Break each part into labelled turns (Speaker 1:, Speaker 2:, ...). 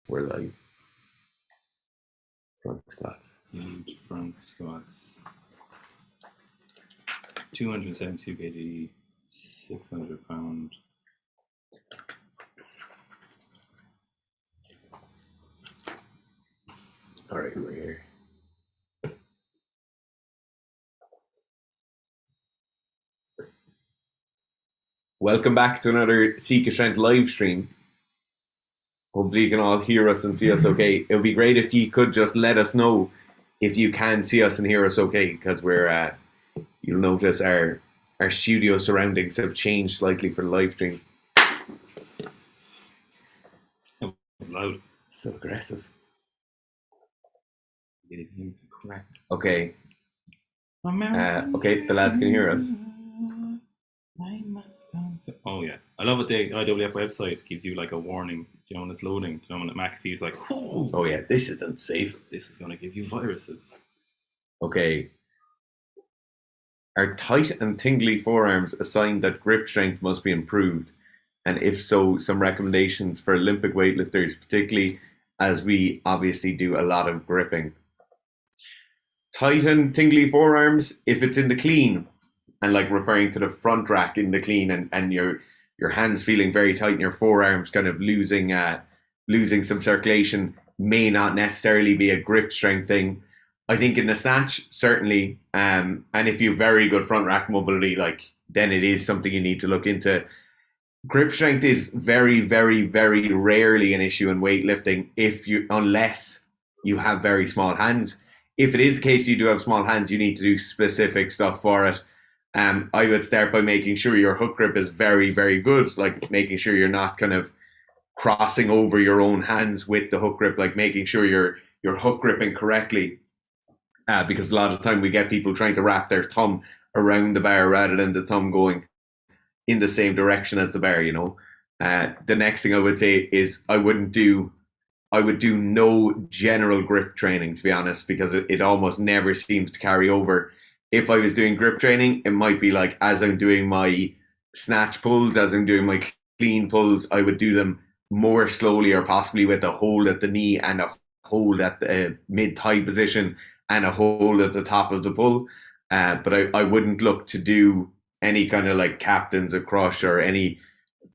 Speaker 1: We're live. Front squats.
Speaker 2: Huge front squats. 272 kg, 600 pound.
Speaker 1: All right, we're here. Welcome back to another Sika Strength live stream. Hopefully you can all hear us and see us okay. It would be great if you could just let us know if you can see us and hear us okay, because we're you'll notice our studio surroundings have changed slightly for the live stream.
Speaker 2: Oh, loud.
Speaker 1: So aggressive.
Speaker 2: Correct.
Speaker 1: Okay. Okay, the lads can hear us.
Speaker 2: Oh yeah, I love what the IWF website gives you, like a warning, you know, when it's loading. You know, when McAfee's like,
Speaker 1: oh yeah, this isn't safe.
Speaker 2: This is going to give you viruses.
Speaker 1: Okay. Are tight and tingly forearms a sign that grip strength must be improved? And if so, some recommendations for Olympic weightlifters, particularly as we obviously do a lot of gripping. Tight and tingly forearms, if it's in the clean, and like referring to the front rack in the clean, and your hands feeling very tight and your forearms kind of losing some circulation, may not necessarily be a grip strength thing. I think in the snatch, certainly, and if you have very good front rack mobility, like, then it is something you need to look into. Grip strength is very, very, very rarely an issue in weightlifting unless you have very small hands. If it is the case you do have small hands, you need to do specific stuff for it. I would start by making sure your hook grip is very, very good, like making sure you're not kind of crossing over your own hands with the hook grip, like making sure you're hook gripping correctly. Because a lot of the time we get people trying to wrap their thumb around the bar rather than the thumb going in the same direction as the bar, you know. The next thing I would say is I would do no general grip training, to be honest, because it almost never seems to carry over. If I was doing grip training, it might be like, as I'm doing my snatch pulls, as I'm doing my clean pulls, I would do them more slowly, or possibly with a hold at the knee and a hold at the mid-thigh position and a hold at the top of the pull. But I wouldn't look to do any kind of like captains of crush or any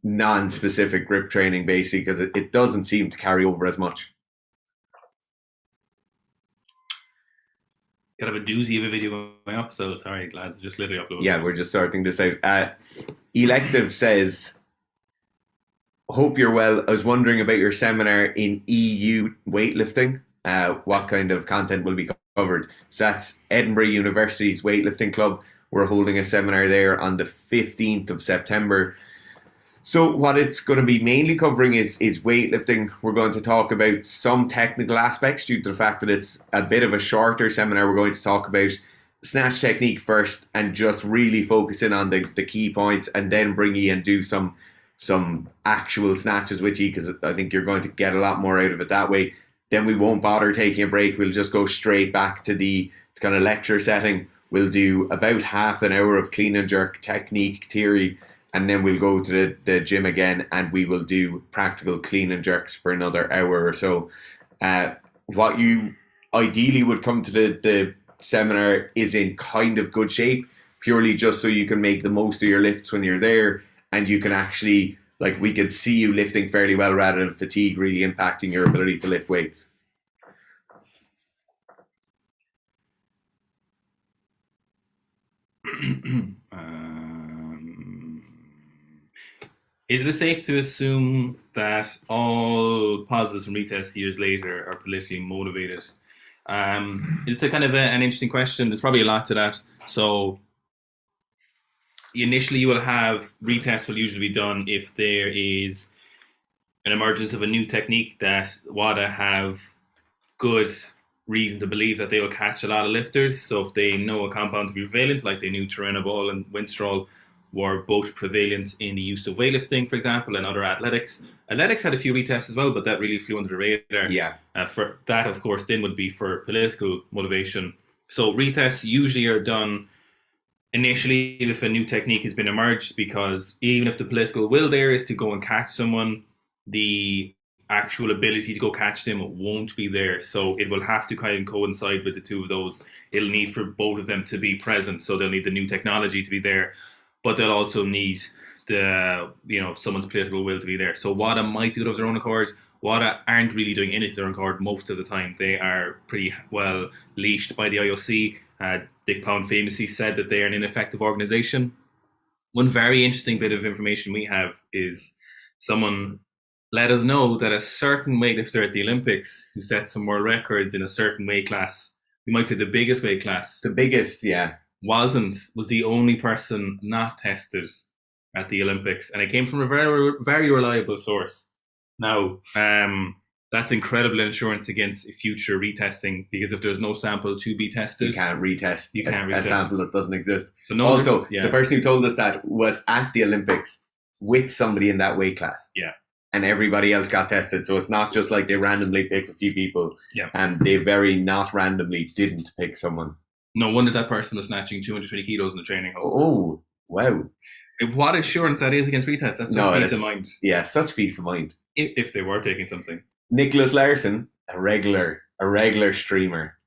Speaker 1: non-specific grip training, basically, because it doesn't seem to carry over as much.
Speaker 2: Gotta have a doozy of a video going up, so sorry lads, just literally uploading.
Speaker 1: Yeah, we're just sorting this out. Elective says, hope you're well. I was wondering about your seminar in EU weightlifting. What kind of content will be covered? So that's Edinburgh University's weightlifting club. We're holding a seminar there on the 15th of September. So what it's going to be mainly covering is weightlifting. We're going to talk about some technical aspects due to the fact that it's a bit of a shorter seminar. We're going to talk about snatch technique first and just really focusing on the key points, and then bring you and do some actual snatches with you, because I think you're going to get a lot more out of it that way. Then we won't bother taking a break. We'll just go straight back to the kind of lecture setting. We'll do about half an hour of clean and jerk technique theory, and then we'll go to the gym again, and we will do practical clean and jerks for another hour or so. What you ideally would come to the seminar is in kind of good shape, purely just so you can make the most of your lifts when you're there, and you can actually, like, we could see you lifting fairly well rather than fatigue really impacting your ability to lift weights.
Speaker 2: Is it safe to assume that all positives from retest years later are politically motivated? It's a kind of an interesting question. There's probably a lot to that. So initially you will have retests will usually be done if there is an emergence of a new technique that WADA have good reason to believe that they will catch a lot of lifters. So if they know a compound to be prevalent, like they knew Turinabol and Winstrol were both prevalent in the use of weightlifting, for example, and other athletics. Athletics had a few retests as well, but that really flew under the radar.
Speaker 1: Yeah.
Speaker 2: For that, of course, then would be for political motivation. So retests usually are done initially if a new technique has been emerged, because even if the political will there is to go and catch someone, the actual ability to go catch them won't be there. So it will have to kind of coincide with the two of those. It'll need for both of them to be present. So they'll need the new technology to be there, but they'll also need someone's political will to be there. So WADA might do it of their own accord. WADA aren't really doing anything of their own accord most of the time. They are pretty well leashed by the IOC. Dick Pound famously said that they are an ineffective organization. One very interesting bit of information we have is someone let us know that a certain weightlifter at the Olympics who set some world records in a certain weight class, we might say the biggest weight class.
Speaker 1: The biggest, yeah.
Speaker 2: Was the only person not tested at the Olympics. And it came from a very, very reliable source. Now, that's incredible insurance against future retesting, because if there's no sample to be tested,
Speaker 1: you can't retest. A sample that doesn't exist.
Speaker 2: So
Speaker 1: the person who told us that was at the Olympics with somebody in that weight class.
Speaker 2: Yeah.
Speaker 1: And everybody else got tested. So it's not just like they randomly picked a few people.
Speaker 2: Yeah.
Speaker 1: And they very not randomly didn't pick someone.
Speaker 2: No wonder that person was snatching 220 kilos in the training hall.
Speaker 1: Oh, wow.
Speaker 2: What assurance that is against retest. That's such peace of mind.
Speaker 1: Yeah, such peace of mind.
Speaker 2: If they were taking something.
Speaker 1: Nicholas Larson, a regular streamer.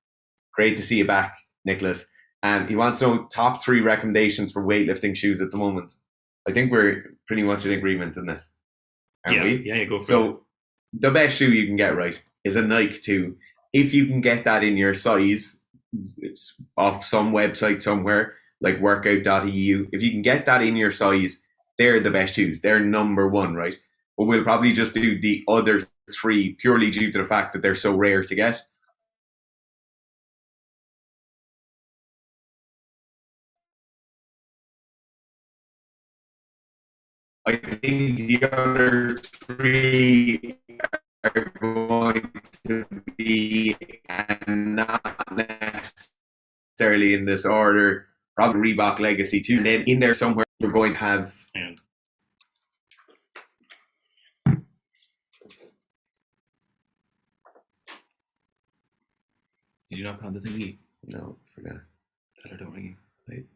Speaker 1: Great to see you back, Nicholas. And he wants to know top 3 recommendations for weightlifting shoes at the moment. I think we're pretty much in agreement on this. Aren't we?
Speaker 2: Yeah, go for it.
Speaker 1: So the best shoe you can get, right, is a Nike 2. If you can get that in your size, it's off some website somewhere, like workout.eu. If you can get that in your size, they're the best shoes. They're number 1, right? But we'll probably just do the other 3 purely due to the fact that they're so rare to get. I think the other 3 are going to be, and not necessarily in this order, probably Reebok Legacy 2. And then in there somewhere, we're going to have...
Speaker 2: Did you not pound the thingy?
Speaker 1: No, forgot.
Speaker 2: Tell her don't ring.
Speaker 1: Wait.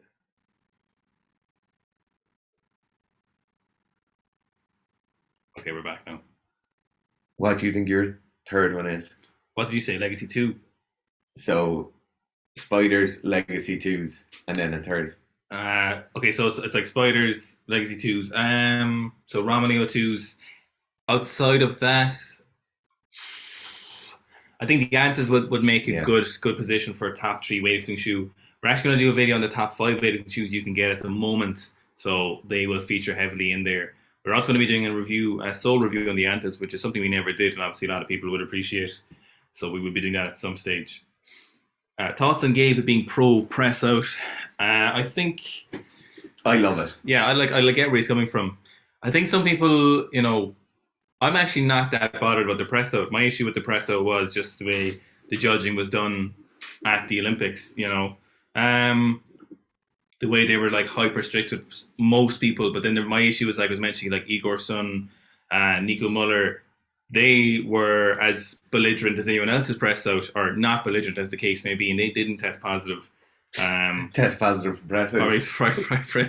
Speaker 2: Okay, we're back now.
Speaker 1: What do you think your third one is?
Speaker 2: What did you say? Legacy 2?
Speaker 1: So, Spiders, Legacy 2s, and then a third.
Speaker 2: Okay, so it's like Spiders, Legacy 2s. So Romileo 2s. Outside of that, I think the Antas would make a good position for a top 3 weightlifting shoe. We're actually going to do a video on the top 5 weightlifting shoes you can get at the moment, so they will feature heavily in there. We're also going to be doing a sole review on the Antas, which is something we never did, and obviously a lot of people would appreciate. So we will be doing that at some stage. Thoughts on Gabe being pro press out? I think
Speaker 1: I love it.
Speaker 2: Yeah, I get where he's coming from. I think some people, I'm actually not that bothered about the press out. My issue with the press out was just the way the judging was done at the Olympics, the way they were like hyper strict with most people. But then my issue was, like I was mentioning, like Igor Sun, Nico Muller, they were as belligerent as anyone else's press out, or not belligerent as the case may be, and they didn't test positive.
Speaker 1: Test positive for press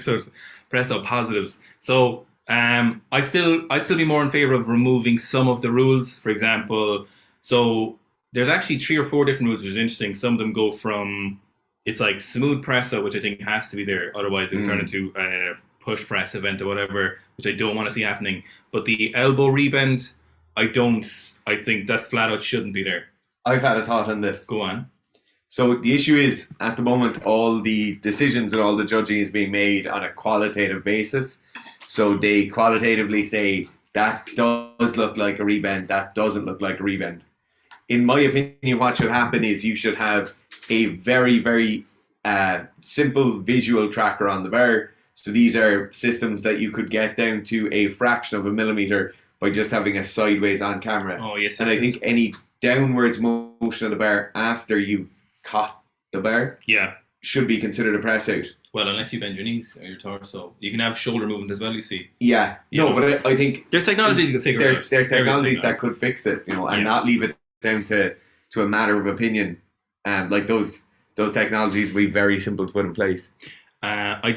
Speaker 1: out.
Speaker 2: Press out positives. So I'd still be more in favor of removing some of the rules. For example, so there's actually 3 or 4 different rules, which is interesting. Some of them go from, it's like smooth press out, which I think has to be there, otherwise it'll turn into a push press event or whatever, which I don't want to see happening. But the elbow rebend, I think that flat out shouldn't be there.
Speaker 1: I've had a thought on this.
Speaker 2: Go on.
Speaker 1: So the issue is, at the moment, all the decisions and all the judging is being made on a qualitative basis. So they qualitatively say, that does look like a rebend, that doesn't look like a rebend. In my opinion, what should happen is you should have a very, very simple visual tracker on the bar. So these are systems that you could get down to a fraction of a millimeter by just having a sideways on camera.
Speaker 2: Oh, yes.
Speaker 1: And I think any downwards motion of the bar after you've caught the bar should be considered a press out.
Speaker 2: Well, unless you bend your knees or your torso. You can have shoulder movement as well, you see.
Speaker 1: Yeah. But I think
Speaker 2: there's technology you can figure out.
Speaker 1: There's technologies that could fix it, and not leave it down to a matter of opinion. Like those technologies will be very simple to put in place.
Speaker 2: I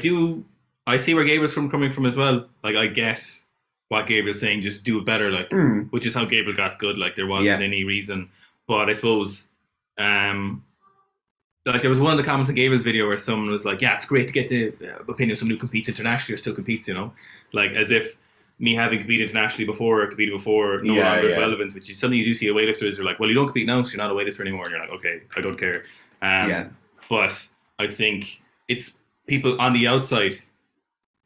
Speaker 2: see where Gabe is coming from as well. Like, I get what Gabriel's saying, just do it better, like, which is how Gabriel got good. Like, there wasn't any reason. But I suppose, like, there was one of the comments in Gabriel's video where someone was like, yeah, it's great to get the opinion of someone who competes internationally or still competes, you know? Like, as if me having competed internationally before or competed before no longer is relevant, which is something you do see a weightlifters are like, well, you don't compete now, so you're not a weightlifter anymore. And you're like, okay, I don't care. But I think it's people on the outside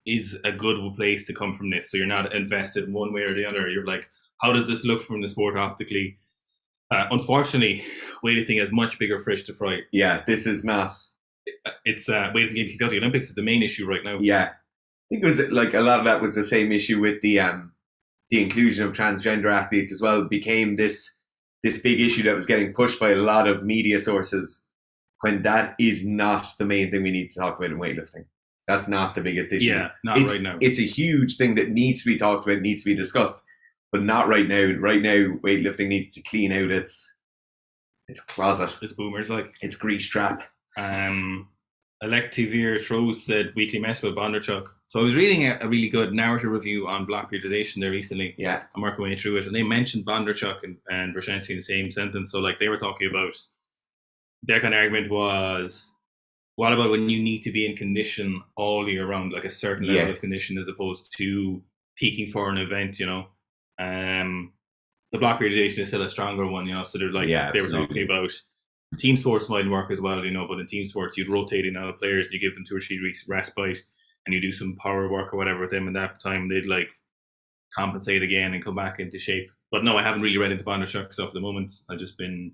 Speaker 2: is a good place to come from this. So you're not invested in one way or the other. You're like, how does this look from the sport optically? Unfortunately, weightlifting has much bigger fish to fry.
Speaker 1: Yeah, this is not.
Speaker 2: It's weightlifting getting kicked out of the Olympics is the main issue right now.
Speaker 1: Yeah, I think it was like a lot of that was the same issue with the inclusion of transgender athletes as well. It became this big issue that was getting pushed by a lot of media sources, when that is not the main thing we need to talk about in weightlifting. That's not the biggest issue.
Speaker 2: Yeah, right now.
Speaker 1: It's a huge thing that needs to be talked about, needs to be discussed, but not right now. Right now, weightlifting needs to clean out its closet.
Speaker 2: It's boomers, like.
Speaker 1: It's grease trap.
Speaker 2: Electivir Throws said weekly mess with Bondarchuk. So I was reading a really good narrative review on block periodization there recently.
Speaker 1: Yeah.
Speaker 2: I'm working my way through it, and they mentioned Bondarchuk and Brzezinski in the same sentence. So like they were talking about, their kind of argument was, what about when you need to be in condition all year round, like a certain level of condition, as opposed to peaking for an event, you know? The block periodization is still a stronger one, you know? So they're like, they were talking about team sports might work as well, you know, but in team sports, you'd rotate in other players and you give them 2 or 3 weeks respite and you do some power work or whatever with them, and that time they'd like compensate again and come back into shape. But no, I haven't really read into Bondarchuk stuff at the moment. I've just been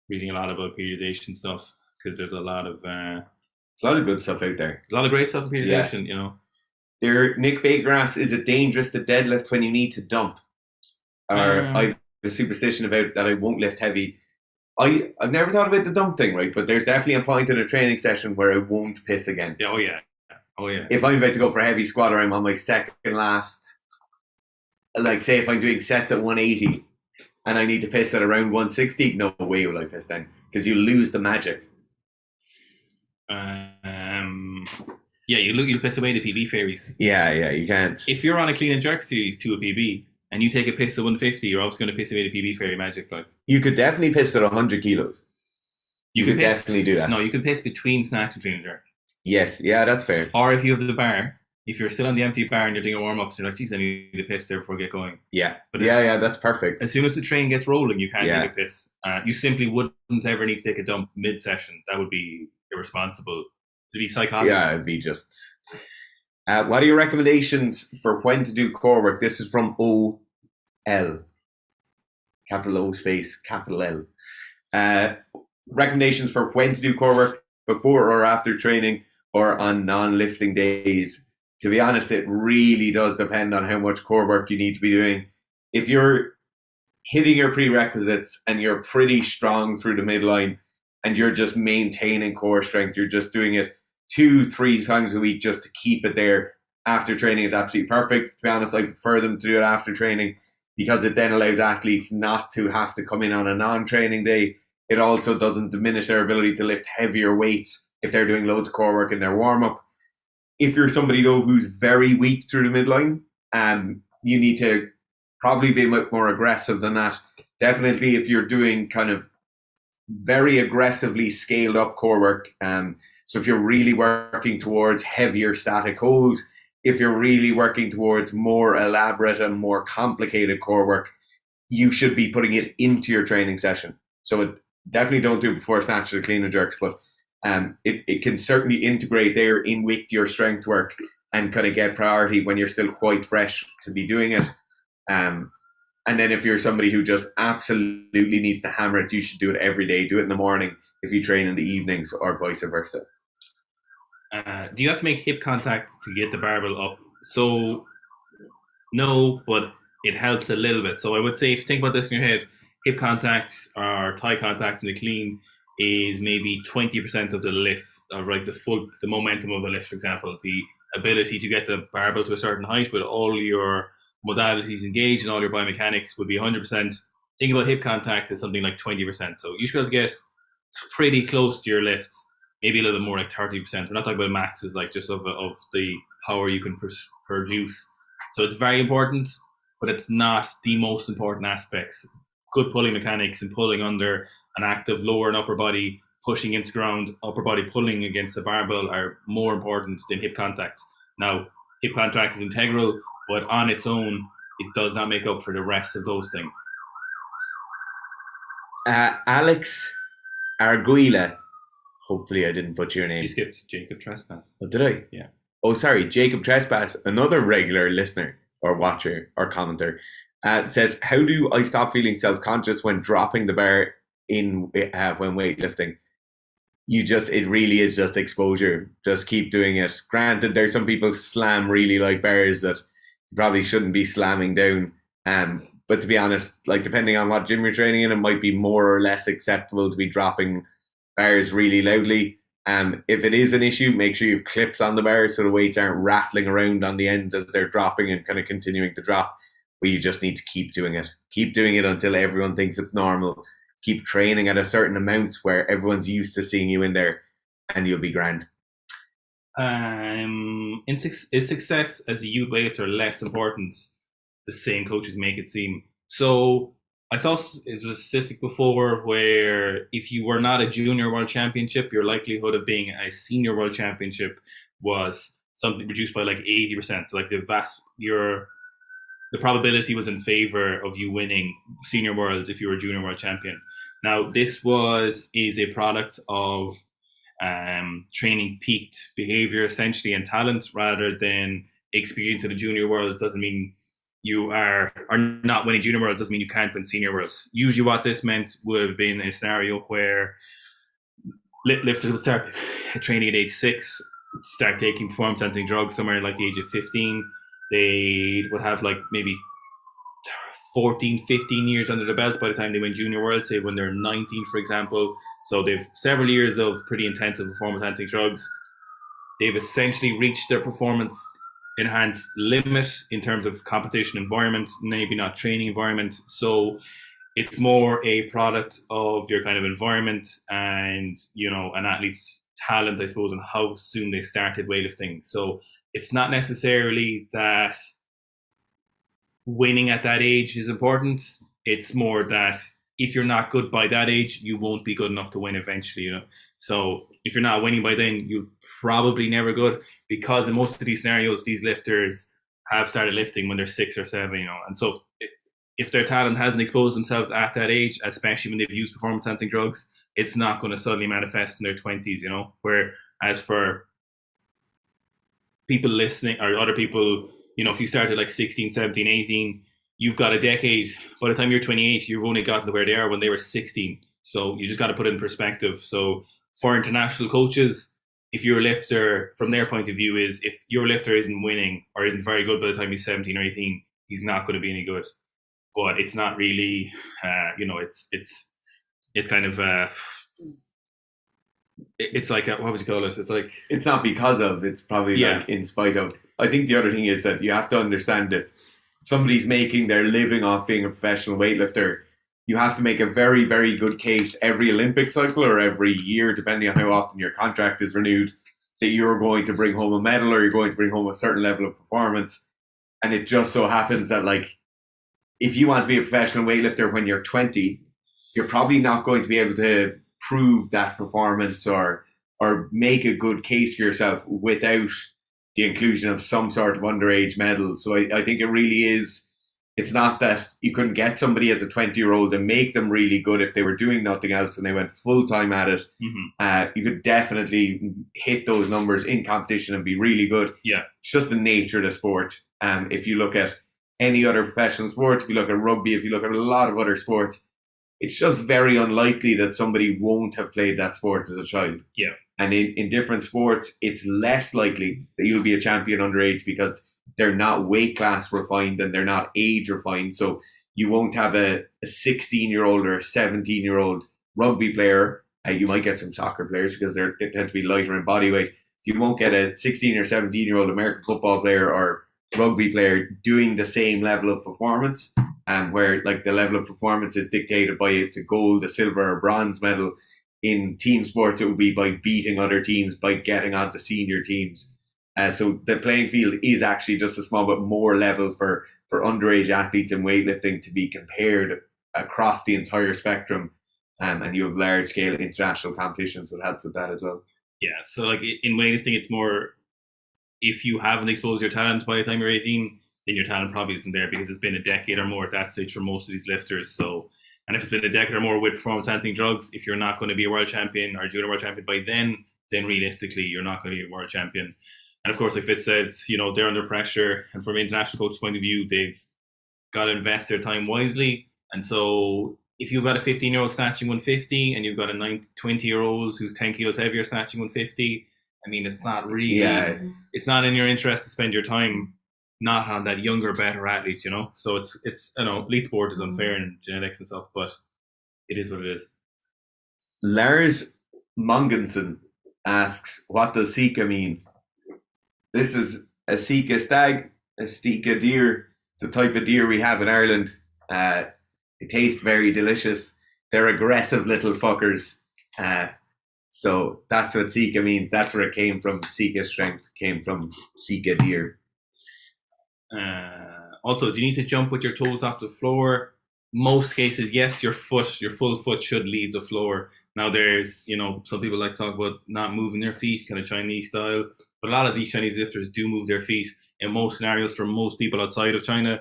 Speaker 2: reading a lot about periodization stuff because there's a lot of
Speaker 1: good stuff out there.
Speaker 2: There's a lot of great stuff in periodization, you know.
Speaker 1: Nick Baker asks, is it dangerous to deadlift when you need to dump? Or I have a superstition about that I won't lift heavy. I've never thought about the dump thing, right? But there's definitely a point in a training session where I won't piss again.
Speaker 2: Oh yeah.
Speaker 1: If I'm about to go for a heavy squat or I'm on my second last, like say if I'm doing sets at 180 and I need to piss at around 160, no way will I piss then, because you lose the magic.
Speaker 2: Yeah, you'll piss away the PB fairies.
Speaker 1: Yeah, you can't.
Speaker 2: If you're on a clean and jerk series to a PB and you take a piss at 150, you're always going to piss away the PB fairy magic. Like,
Speaker 1: you could definitely piss at 100 kilos. You could definitely do that.
Speaker 2: No, you can piss between snatch and clean and jerk.
Speaker 1: Yes, yeah, that's fair.
Speaker 2: Or if you have the bar, if you're still on the empty bar and you're doing a warm up, so you're like, geez, I need to piss there before I get going.
Speaker 1: Yeah, but that's perfect.
Speaker 2: As soon as the train gets rolling, you can't take a piss. You simply wouldn't ever need to take a dump mid-session. That would be irresponsible. It'd be psychotic.
Speaker 1: Yeah, it'd be just... what are your recommendations for when to do core work? This is from OL. Capital O space, capital L. Recommendations for when to do core work before or after training or on non-lifting days. To be honest, it really does depend on how much core work you need to be doing. If you're hitting your prerequisites and you're pretty strong through the midline and you're just maintaining core strength, you're just doing it 2-3 times a week just to keep it there after training is absolutely perfect. To be honest, I prefer them to do it after training because it then allows athletes not to have to come in on a non-training day. It also doesn't diminish their ability to lift heavier weights if they're doing loads of core work in their warm-up. If you're somebody, though, who's very weak through the midline, you need to probably be a bit more aggressive than that. Definitely if you're doing kind of very aggressively scaled up core work, so if you're really working towards heavier static holds, if you're really working towards more elaborate and more complicated core work, you should be putting it into your training session. So definitely don't do it before snatches or clean and jerks, but it can certainly integrate there in with your strength work and kind of get priority when you're still quite fresh to be doing it. And then if you're somebody who just absolutely needs to hammer it, you should do it every day. Do it in the morning if you train in the evenings or vice versa.
Speaker 2: Do you have to make hip contact to get the barbell up? So no, but it helps a little bit. So I would say if you think about this in your head, hip contact or thigh contact in the clean is maybe 20% of the lift, or like the momentum of a lift, for example. The ability to get the barbell to a certain height with all your modalities engaged and all your biomechanics would be 100%. Think about hip contact as something like 20%. So you should be able to get pretty close to your lifts, maybe a little bit more, like 30%. We're not talking about maxes, like just of the power you can produce. So it's very important, but it's not the most important aspects. Good pulling mechanics and pulling under an active lower and upper body, pushing against the ground, upper body pulling against the barbell are more important than hip contact. Now, hip contact is integral, but on its own, it does not make up for the rest of those things.
Speaker 1: Alex Arguila, hopefully I didn't butcher your name.
Speaker 2: You skipped Jacob Trespass.
Speaker 1: Oh, did I?
Speaker 2: Yeah.
Speaker 1: Oh, sorry, Jacob Trespass, another regular listener or watcher or commenter, says, how do I stop feeling self-conscious when dropping the bar in when weightlifting? It really is just exposure. Just keep doing it. Granted, there's some people slam really like bars that you probably shouldn't be slamming down. But to be honest, like depending on what gym you're training in, it might be more or less acceptable to be dropping bars really loudly. If it is an issue, make sure you have clips on the bars so the weights aren't rattling around on the ends as they're dropping and kind of continuing to drop. But you just need to keep doing it. Keep doing it until everyone thinks it's normal. Keep training at a certain amount where everyone's used to seeing you in there, and you'll be grand.
Speaker 2: Is success as a youth weightlifter less important? The same coaches make it seem. So I saw it was a statistic before where if you were not a junior world championship, your likelihood of being a senior world championship was something reduced by like 80%. Like the probability was in favor of you winning senior worlds if you were a junior world champion. Now this is a product of training peaked behavior essentially and talent rather than experience in the junior worlds. Doesn't mean you are not winning junior worlds, doesn't mean you can't win senior worlds. Usually what this meant would have been a scenario where lifters would start training at age 6, start taking performance enhancing drugs somewhere like the age of 15. They would have like maybe 14, 15 years under the belt by the time they win junior worlds, say when they're 19, for example. So they've several years of pretty intensive performance enhancing drugs. They've essentially reached their performance enhanced limit in terms of competition environment, maybe not training environment. So it's more a product of your kind of environment and, an athlete's talent, I suppose, and how soon they started weightlifting. So it's not necessarily that winning at that age is important. It's more that if you're not good by that age, you won't be good enough to win eventually, So if you're not winning by then, you're probably never good, because in most of these scenarios, these lifters have started lifting when they're 6 or 7, And so if their talent hasn't exposed themselves at that age, especially when they've used performance enhancing drugs, it's not going to suddenly manifest in their 20s, Whereas for people listening or other people, if you started like 16, 17, 18, you've got a decade. By the time you're 28, you've only gotten to where they are when they were 16. So you just got to put it in perspective. So for international coaches, if you're a lifter, from their point of view, is if your lifter isn't winning or isn't very good by the time he's 17 or 18, he's not going to be any good. But it's not really, it's kind of, it's like, what would you call it? It's like,
Speaker 1: it's not because of, it's probably like in spite of. I think the other thing is that you have to understand that somebody's making their living off being a professional weightlifter. You have to make a very, very good case every Olympic cycle or every year, depending on how often your contract is renewed, that you're going to bring home a medal or you're going to bring home a certain level of performance. And it just so happens that, like, if you want to be a professional weightlifter when you're 20, you're probably not going to be able to prove that performance or make a good case for yourself without the inclusion of some sort of underage medal. So I think it really is. It's not that you couldn't get somebody as a 20-year-old and make them really good if they were doing nothing else and they went full-time at it. Mm-hmm. You could definitely hit those numbers in competition and be really good.
Speaker 2: Yeah,
Speaker 1: it's just the nature of the sport. If you look at any other professional sport, if you look at rugby, if you look at a lot of other sports, it's just very unlikely that somebody won't have played that sport as a child.
Speaker 2: Yeah.
Speaker 1: And in different sports, it's less likely that you'll be a champion underage because they're not weight class refined and they're not age refined. So you won't have a 16-year-old or a 17-year-old rugby player. You might get some soccer players because they tend to be lighter in body weight. You won't get a 16 or 17-year-old American football player or rugby player doing the same level of performance, where like the level of performance is dictated by it's a gold, a silver, or bronze medal. In team sports, it would be by beating other teams, by getting onto senior teams. So the playing field is actually just a small bit more level for underage athletes in weightlifting to be compared across the entire spectrum. And you have large scale international competitions that helps with that as well.
Speaker 2: Yeah, so like in weightlifting, it's more if you haven't exposed your talent by the time you're 18, then your talent probably isn't there because it's been a decade or more at that stage for most of these lifters. So, and if it's been a decade or more with performance enhancing drugs, if you're not going to be a world champion or junior world champion by then realistically you're not going to be a world champion. And of course, like Fitz said, they're under pressure, and from an international coach's point of view, they've got to invest their time wisely. And so if you've got a 15-year-old snatching 150 and you've got a 20-year-old who's 10 kilos heavier snatching 150, I mean, it's not really, it's not in your interest to spend your time not on that younger, better athlete, So it's elite sport is unfair in genetics and stuff, but it is what it is.
Speaker 1: Lars Mongensen asks, what does Sika mean? This is a Sika stag, a Sika deer, the type of deer we have in Ireland. They taste very delicious. They're aggressive little fuckers. So that's what Sika means. That's where it came from. Sika strength came from Sika deer.
Speaker 2: Also, do you need to jump with your toes off the floor? Most cases, yes, your full foot should leave the floor. Now there's, some people like to talk about not moving their feet, kind of Chinese style. But a lot of these Chinese lifters do move their feet. In most scenarios, for most people outside of China,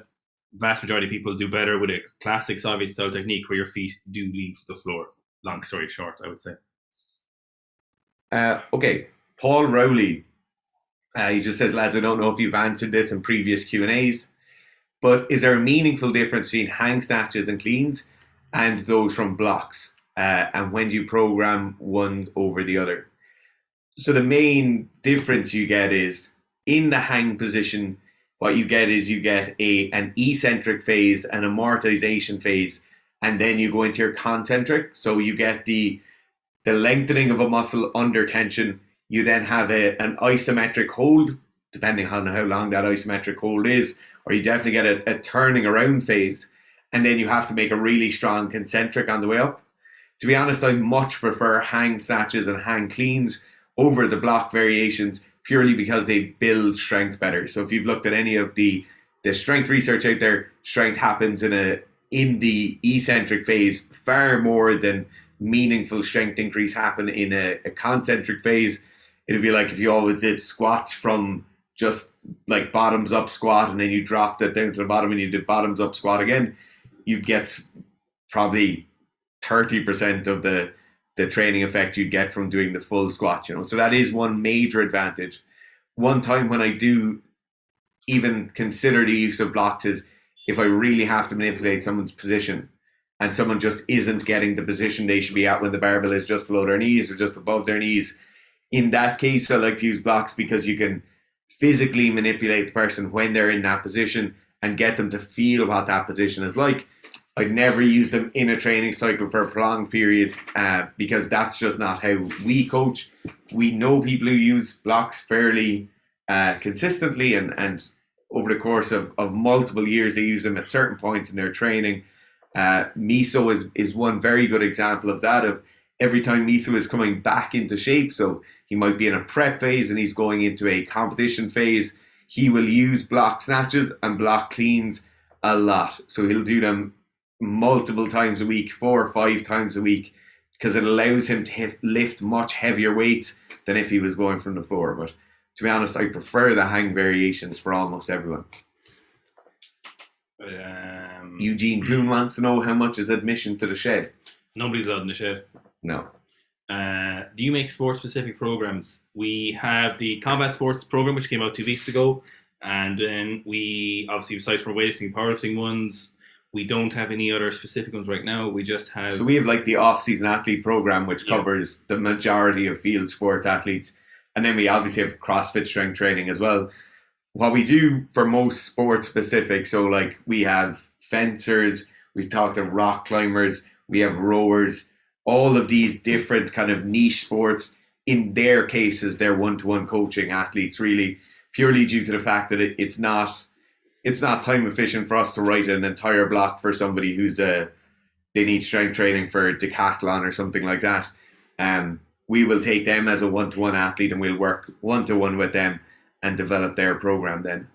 Speaker 2: vast majority of people do better with a classic Soviet style technique where your feet do leave the floor. Long story short, I would say.
Speaker 1: Okay, Paul Rowley. He just says, lads, I don't know if you've answered this in previous Q&As, but is there a meaningful difference between hang snatches and cleans and those from blocks? And when do you program one over the other? So the main difference you get is in the hang position, what you get is you get an eccentric phase, an amortization phase, and then you go into your concentric. So you get the lengthening of a muscle under tension. You then have an isometric hold, depending on how long that isometric hold is, or you definitely get a turning around phase. And then you have to make a really strong concentric on the way up. To be honest, I much prefer hang snatches and hang cleans over the block variations purely because they build strength better. So if you've looked at any of the strength research out there, strength happens in the eccentric phase far more than meaningful strength increase happen in a concentric phase. It'd be like if you always did squats from just like bottoms up squat and then you dropped it down to the bottom and you did bottoms up squat again, you'd get probably 30% of the training effect you'd get from doing the full squat, So that is one major advantage. One time when I do even consider the use of blocks is if I really have to manipulate someone's position and someone just isn't getting the position they should be at when the barbell is just below their knees or just above their knees. In that case, I like to use blocks because you can physically manipulate the person when they're in that position and get them to feel what that position is like. I'd never use them in a training cycle for a prolonged period because that's just not how we coach. We know people who use blocks fairly consistently and over the course of multiple years, they use them at certain points in their training. Miso is one very good example of that, of every time Miso is coming back into shape. So he might be in a prep phase and he's going into a competition phase. He will use block snatches and block cleans a lot. So he'll do them multiple times a week, 4 or 5 times a week, because it allows him to lift much heavier weights than if he was going from the floor. But to be honest, I prefer the hang variations for almost everyone. Eugene Poon wants to know how much is admission to the shed.
Speaker 2: Nobody's allowed in the shed.
Speaker 1: No.
Speaker 2: Do you make sport-specific programs? We have the combat sports program, which came out 2 weeks ago, and then we obviously, besides from weightlifting, powerlifting ones, we don't have any other specific ones right now. We just have...
Speaker 1: So we have like the off-season athlete program, which covers the majority of field sports athletes. And then we obviously have CrossFit strength training as well. What we do for most sports specific, so like we have fencers, we talked to rock climbers, we have rowers, all of these different kind of niche sports, in their cases, they're one-to-one coaching athletes, really, purely due to the fact that it's not time efficient for us to write an entire block for somebody who's they need strength training for decathlon or something like that. We will take them as a one-to-one athlete and we'll work one-to-one with them. and develop their program then.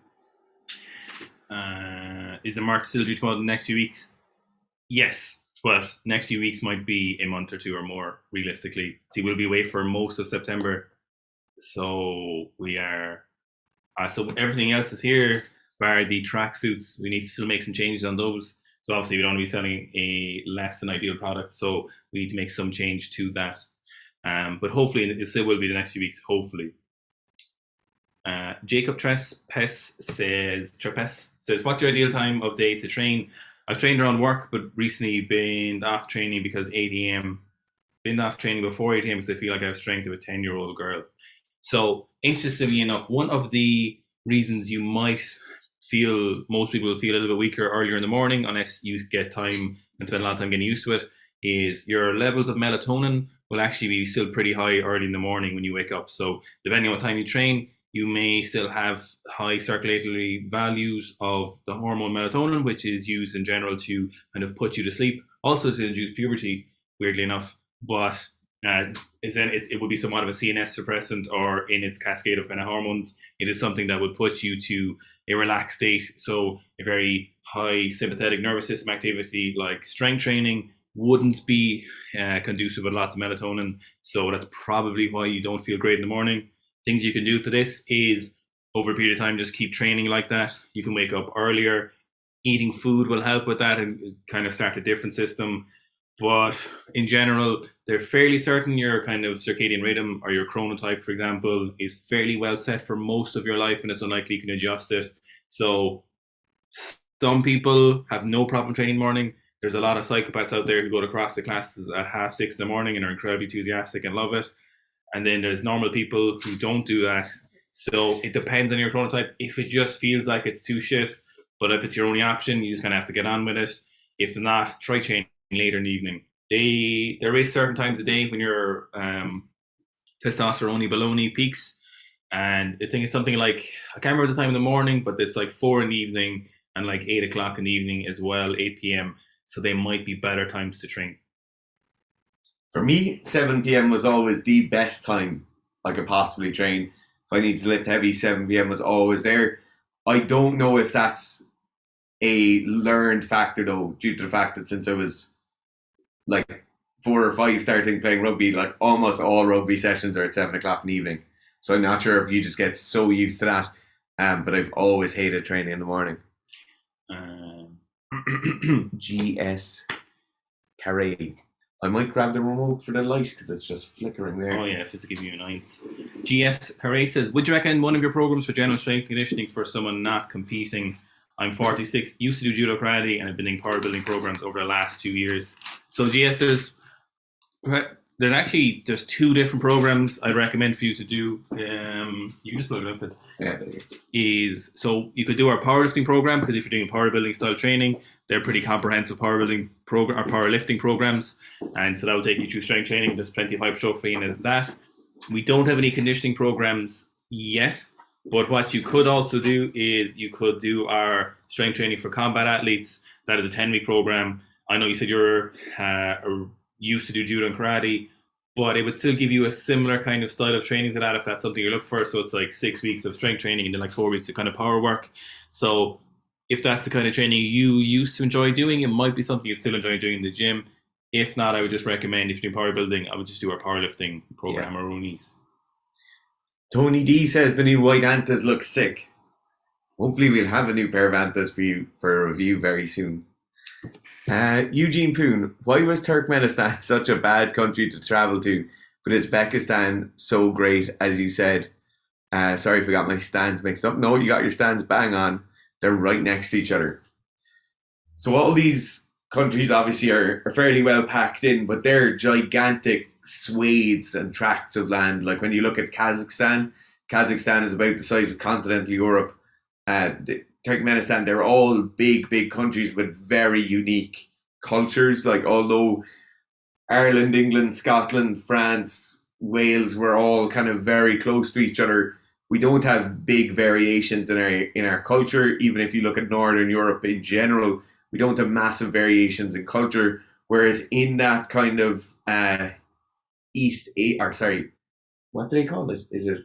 Speaker 2: Is the march still due to come out in the next few weeks? Yes, but next few weeks might be a month or two or more, realistically. See, we'll be away for most of September. So we are... so everything else is here, bar the tracksuits. We need to still make some changes on those. So obviously we don't want to be selling a less than ideal product. So we need to make some change to that. But hopefully it still will be the next few weeks, hopefully. Jacob Trespes says, what's your ideal time of day to train? I've trained around work, but recently been off training because 8 a.m. Been off training before 8 a.m. because I feel like I have strength of a 10-year-old girl. So interestingly enough, one of the reasons you might feel, most people will feel a little bit weaker earlier in the morning, unless you get time and spend a lot of time getting used to it, is your levels of melatonin will actually be still pretty high early in the morning when you wake up. So depending on what time you train, you may still have high circulatory values of the hormone melatonin, which is used in general to kind of put you to sleep, also to induce puberty, weirdly enough. But it would be somewhat of a CNS suppressant, or in its cascade of kind of hormones, it is something that would put you to a relaxed state. So a very high sympathetic nervous system activity like strength training wouldn't be conducive with lots of melatonin. So that's probably why you don't feel great in the morning. Things you can do to this is, over a period of time, just keep training like that. You can wake up earlier. Eating food will help with that and kind of start a different system. But in general, they're fairly certain your kind of circadian rhythm or your chronotype, for example, is fairly well set for most of your life, and it's unlikely you can adjust it. So some people have no problem training in the morning. There's a lot of psychopaths out there who go to CrossFit classes at 6:30 in the morning and are incredibly enthusiastic and love it. And then there's normal people who don't do that. So it depends on your chronotype. If it just feels like it's too shit, but if it's your only option, you just kind of have to get on with it. If not, try training later in the evening. There is certain times of day when your testosterone baloney peaks. And I think it's something like, I can't remember the time in the morning, but it's like 4 in the evening and like 8 o'clock in the evening as well, 8 p.m. So they might be better times to train.
Speaker 1: For me, 7 p.m. was always the best time I could possibly train. If I need to lift heavy, 7 p.m. was always there. I don't know if that's a learned factor though, due to the fact that since I was like 4 or 5 starting playing rugby, like almost all rugby sessions are at 7 o'clock in the evening. So I'm not sure if you just get so used to that. But I've always hated training in the morning. GS Carre. I might grab the remote for the light because it's just flickering there.
Speaker 2: Oh yeah, if it's to give you a ninth. GS Carre says, would you recommend one of your programs for general strength conditioning for someone not competing? I'm 46, used to do judo karate, and I've been in power building programs over the last 2 years. So GS, there's 2 different programs I'd recommend for you to do. You can just look it up. So you could do our powerlifting program, because if you're doing power building style training, they're pretty comprehensive powerlifting program or powerlifting programs, and so that will take you through strength training. There's plenty of hypertrophy in that. We don't have any conditioning programs yet, but what you could also do is you could do our strength training for combat athletes. That is a 10-week program. I know you said you're used to do judo and karate, but it would still give you a similar kind of style of training to that if that's something you look for. So it's like 6 weeks of strength training and then like 4 weeks of kind of power work. So if that's the kind of training you used to enjoy doing, it might be something you'd still enjoy doing in the gym. If not, I would just recommend, if you're doing powerbuilding, I would just do our powerlifting program or Rooney's.
Speaker 1: Tony D says the new white Antas look sick. Hopefully we'll have a new pair of Antas for you for a review very soon. Eugene Poon, why was Turkmenistan such a bad country to travel to, but Uzbekistan so great, as you said? Sorry if I got my stands mixed up. No, you got your stands bang on. They're right next to each other. So all these countries obviously are fairly well packed in, but they're gigantic swathes and tracts of land. Like when you look at Kazakhstan is about the size of continental Europe. Turkmenistan, they're all big countries with very unique cultures. Like although Ireland, England, Scotland, France, Wales were all kind of very close to each other, we don't have big variations in our culture. Even if you look at Northern Europe in general, we don't have massive variations in culture. Whereas in that kind of what do they call it? Is it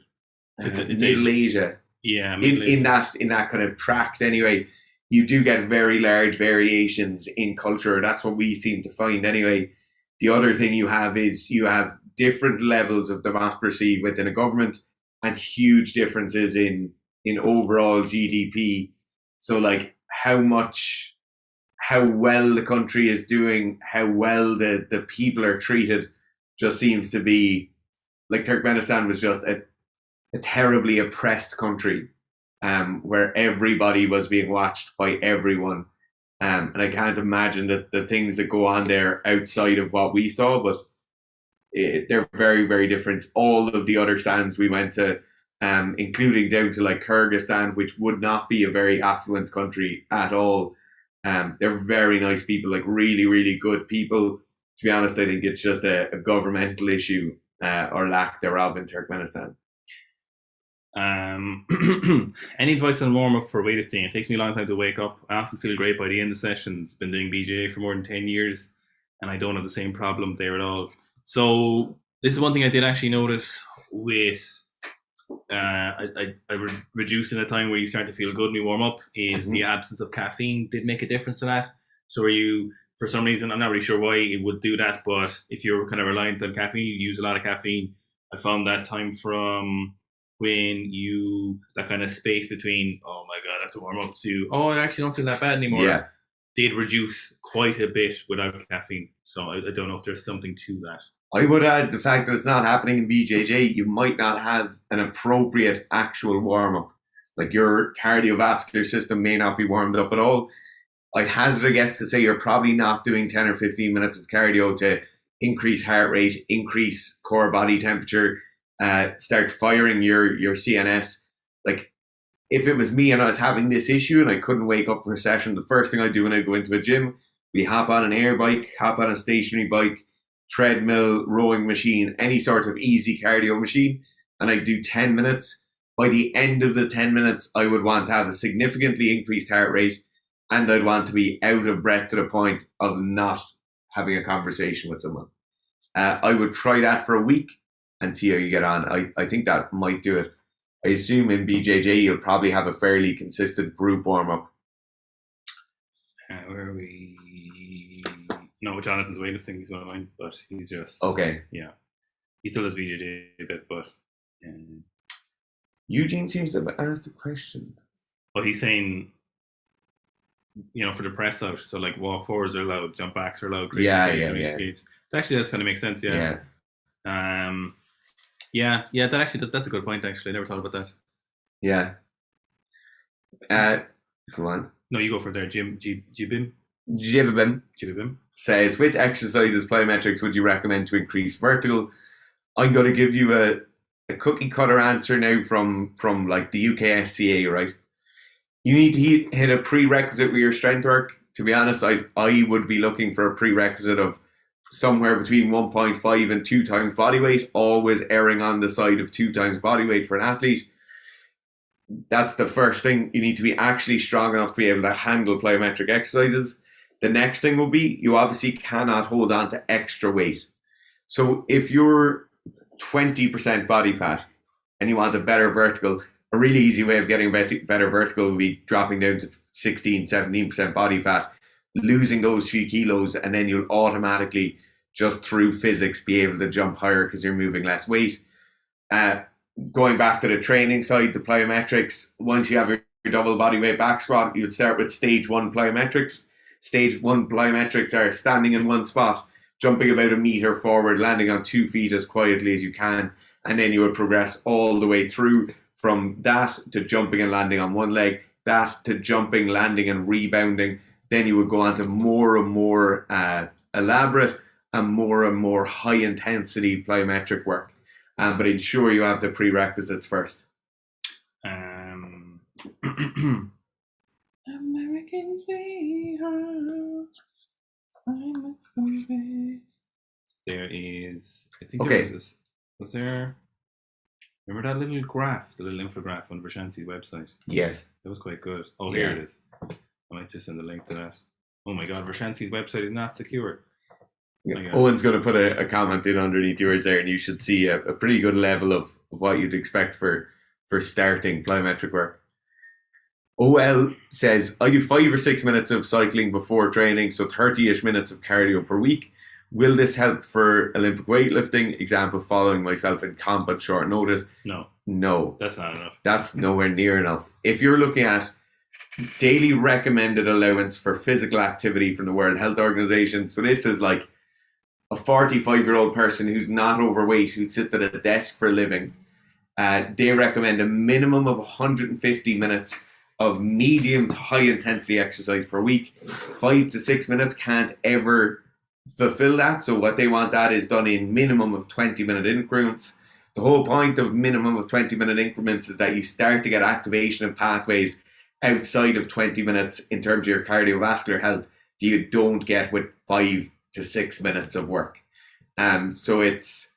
Speaker 1: Middle Asia?
Speaker 2: Yeah,
Speaker 1: in that kind of tract anyway, you do get very large variations in culture. That's what we seem to find anyway. The other thing you have is you have different levels of democracy within a government and huge differences in overall GDP. So like how well the country is doing, how well the people are treated just seems to be like Turkmenistan was just a terribly oppressed country, where everybody was being watched by everyone. And I can't imagine that the things that go on there outside of what we saw, but they're very, very different. All of the other stands we went to, including down to like Kyrgyzstan, which would not be a very affluent country at all. They're very nice people, like really, really good people. To be honest, I think it's just a governmental issue or lack thereof in Turkmenistan.
Speaker 2: Any advice on warm up for weightlifting? It takes me a long time to wake up. I often feel great by the end of the sessions. Been doing BJJ for more than 10 years and I don't have the same problem there at all. So this is one thing I did actually notice with reducing the time where you start to feel good when you warm up is the absence of caffeine did make a difference to that. So are you, for some reason, I'm not really sure why it would do that, but if you're kind of reliant on caffeine, you use a lot of caffeine. I found that time from when that kind of space between, oh my God, that's a warm up, to, oh, I actually don't feel that bad anymore, did reduce quite a bit without caffeine. So I don't know if there's something to that.
Speaker 1: I would add the fact that it's not happening in BJJ, you might not have an appropriate actual warm up. Like your cardiovascular system may not be warmed up at all. I'd hazard a guess to say you're probably not doing 10 or 15 minutes of cardio to increase heart rate, increase core body temperature, start firing your CNS. Like if it was me and I was having this issue and I couldn't wake up for a session, the first thing I do when I go into a gym, we hop on an air bike, hop on a stationary bike, treadmill, rowing machine, any sort of easy cardio machine, and I do 10 minutes. By the end of the 10 minutes, I would want to have a significantly increased heart rate, and I'd want to be out of breath to the point of not having a conversation with someone. I would try that for a week and see how you get on. I think that might do it. I assume in BJJ you'll probably have a fairly consistent group warm-up.
Speaker 2: Where are we? No, Jonathan's weightlifting, he's one of mine, but he's just...
Speaker 1: Okay.
Speaker 2: Yeah. He still does BJJ a bit, but...
Speaker 1: Eugene seems to have asked a question.
Speaker 2: But he's saying, for the press out, so like walk forwards are allowed, jump backs are allowed.
Speaker 1: Yeah.
Speaker 2: Actually, that's kind of makes sense, yeah. Yeah, that actually does. That's a good point, actually. I never thought about that.
Speaker 1: Yeah. Go on.
Speaker 2: No, you go for there. Jibim
Speaker 1: says, which exercises, plyometrics, would you recommend to increase vertical? I'm going to give you a cookie cutter answer now from like the UKSCA, right? You need to hit a prerequisite with your strength work. To be honest, I would be looking for a prerequisite of somewhere between 1.5 and 2 times body weight, always erring on the side of 2 times body weight for an athlete. That's the first thing. You need to be actually strong enough to be able to handle plyometric exercises. The next thing will be, you obviously cannot hold on to extra weight. So if you're 20% body fat and you want a better vertical, a really easy way of getting better vertical would be dropping down to 16, 17% body fat, losing those few kilos, and then you'll automatically, just through physics, be able to jump higher because you're moving less weight. Going back to the training side, the plyometrics, once you have your double body weight back squat, you'd start with stage 1 plyometrics. Stage 1 plyometrics are standing in one spot, jumping about a meter forward, landing on 2 feet as quietly as you can, and then you would progress all the way through from that to jumping and landing on one leg, that to jumping, landing and rebounding. Then you would go on to more and more elaborate and more high intensity plyometric work. But ensure you have the prerequisites first.
Speaker 2: Americans we have. There is, I think there was there, remember that little graph, the little infograph on Vershanti's website?
Speaker 1: Yes.
Speaker 2: That was quite good. Oh, here it is. I might just send a link to that. Oh my God, Vershanti's website is not secure.
Speaker 1: Yeah. Owen's going to put a comment in underneath yours there, and you should see a pretty good level of what you'd expect for for starting plyometric work. OL says, I do 5 or 6 minutes of cycling before training, so 30-ish minutes of cardio per week. Will this help for Olympic weightlifting? Example, following myself in comp at short notice. No.
Speaker 2: That's not enough.
Speaker 1: That's nowhere near enough. If you're looking at daily recommended allowance for physical activity from the World Health Organization, so this is like a 45-year-old person who's not overweight, who sits at a desk for a living. They recommend a minimum of 150 minutes of medium to high intensity exercise per week. 5 to 6 minutes can't ever fulfill that. So what they want that is done in minimum of 20-minute increments. The whole point of minimum of 20-minute increments is that you start to get activation of pathways outside of 20 minutes in terms of your cardiovascular health that you don't get with 5 to 6 minutes of work. So it's,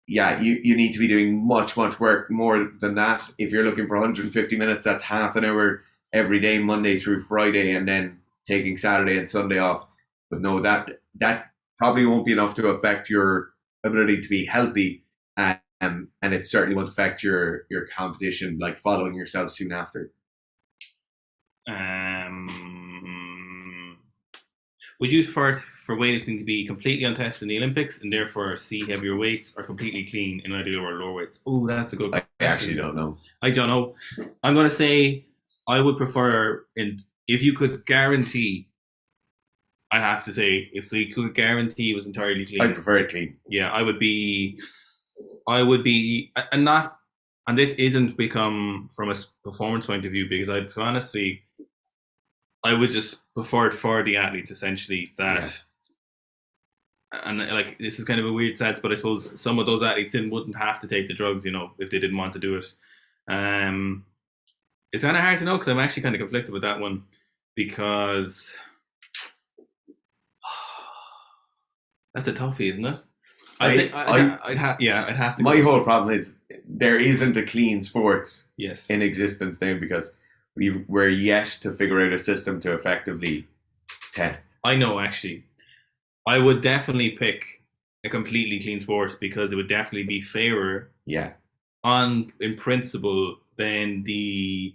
Speaker 1: you need to be doing much work more than that. If you're looking for 150 minutes, that's half an hour every day, Monday through Friday, and then taking Saturday and Sunday off. But no, that probably won't be enough to affect your ability to be healthy, and it certainly won't affect your competition, like following yourself soon after.
Speaker 2: Would you prefer for weightlifting to be completely untested in the Olympics and therefore see heavier weights, or completely clean in ideal or lower weights? Oh, that's a good question.
Speaker 1: I actually don't know.
Speaker 2: I don't know. I'm going to say I would prefer, if you could guarantee, I have to say, if we could guarantee it was entirely clean.
Speaker 1: I prefer it clean.
Speaker 2: Yeah, I would be, and this isn't become from a performance point of view, because honestly, I would just prefer it for the athletes, essentially, that, and like, this is kind of a weird sense, but I suppose some of those athletes wouldn't have to take the drugs, if they didn't want to do it. It's kind of hard to know, because I'm actually kind of conflicted with that one, because that's a toughie, isn't it? I'd have to.
Speaker 1: My whole problem is there isn't a clean sport
Speaker 2: in
Speaker 1: existence now, because we're yet to figure out a system to effectively test.
Speaker 2: I know, actually. I would definitely pick a completely clean sport, because it would definitely be fairer in principle than the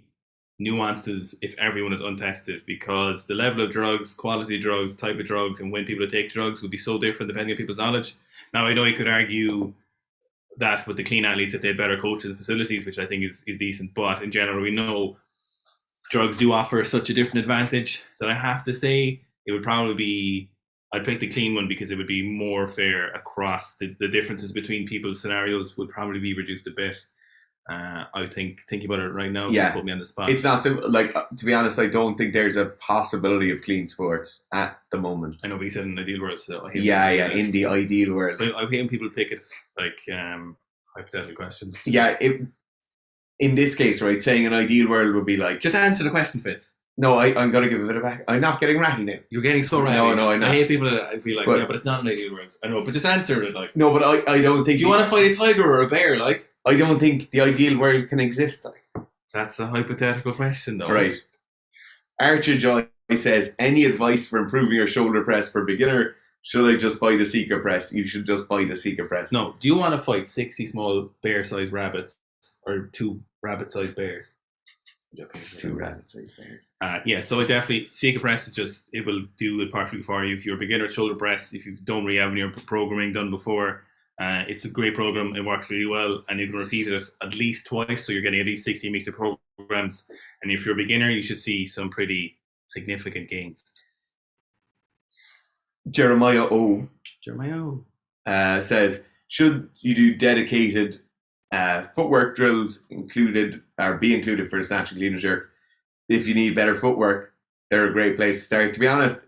Speaker 2: nuances if everyone is untested, because the level of drugs, quality of drugs, type of drugs, and when people take drugs would be so different depending on people's knowledge. Now, I know you could argue that with the clean athletes, if they had better coaches and facilities, which I think is decent, but in general, we know drugs do offer such a different advantage that I have to say it would probably be, I'd pick the clean one, because it would be more fair across. The differences between people's scenarios would probably be reduced a bit. I think, thinking about it right now, put me on the spot.
Speaker 1: It's not to be honest, I don't think there's a possibility of clean sports at the moment.
Speaker 2: I know, but you said in the ideal world, so
Speaker 1: in the ideal world.
Speaker 2: I hate when people pick it like hypothetical questions.
Speaker 1: Yeah, in this case, right, saying an ideal world would be like,
Speaker 2: just answer the question, Fitz.
Speaker 1: No, I'm going to give a bit of back. I'm not getting ratty now.
Speaker 2: You're getting so ratty.
Speaker 1: No, I'm not.
Speaker 2: I hate people that be like, but it's not an ideal world. I know, but just answer it like.
Speaker 1: No, but I don't think.
Speaker 2: Do you want to fight a tiger or a bear, like?
Speaker 1: I don't think the ideal world can exist.
Speaker 2: That's a hypothetical question, though.
Speaker 1: Right. Archer Joy says, any advice for improving your shoulder press for beginner? Should I just buy the Sika press? You should just buy the Sika press.
Speaker 2: No. Do you want to fight 60 small bear-sized rabbits or 2 rabbit-sized bears?
Speaker 1: Okay, 2 rabbit-sized bears.
Speaker 2: So it definitely, Sika press is just, it will do it perfectly for you. If you're a beginner at shoulder press, if you don't really have any programming done before, it's a great program. It works really well, and you can repeat it at least twice, so you're getting at least 16 weeks of programs. And if you're a beginner, you should see some pretty significant gains.
Speaker 1: Jeremiah O says, should you do dedicated footwork drills be included for the snatch and clean and jerk? If you need better footwork, they're a great place to start. To be honest,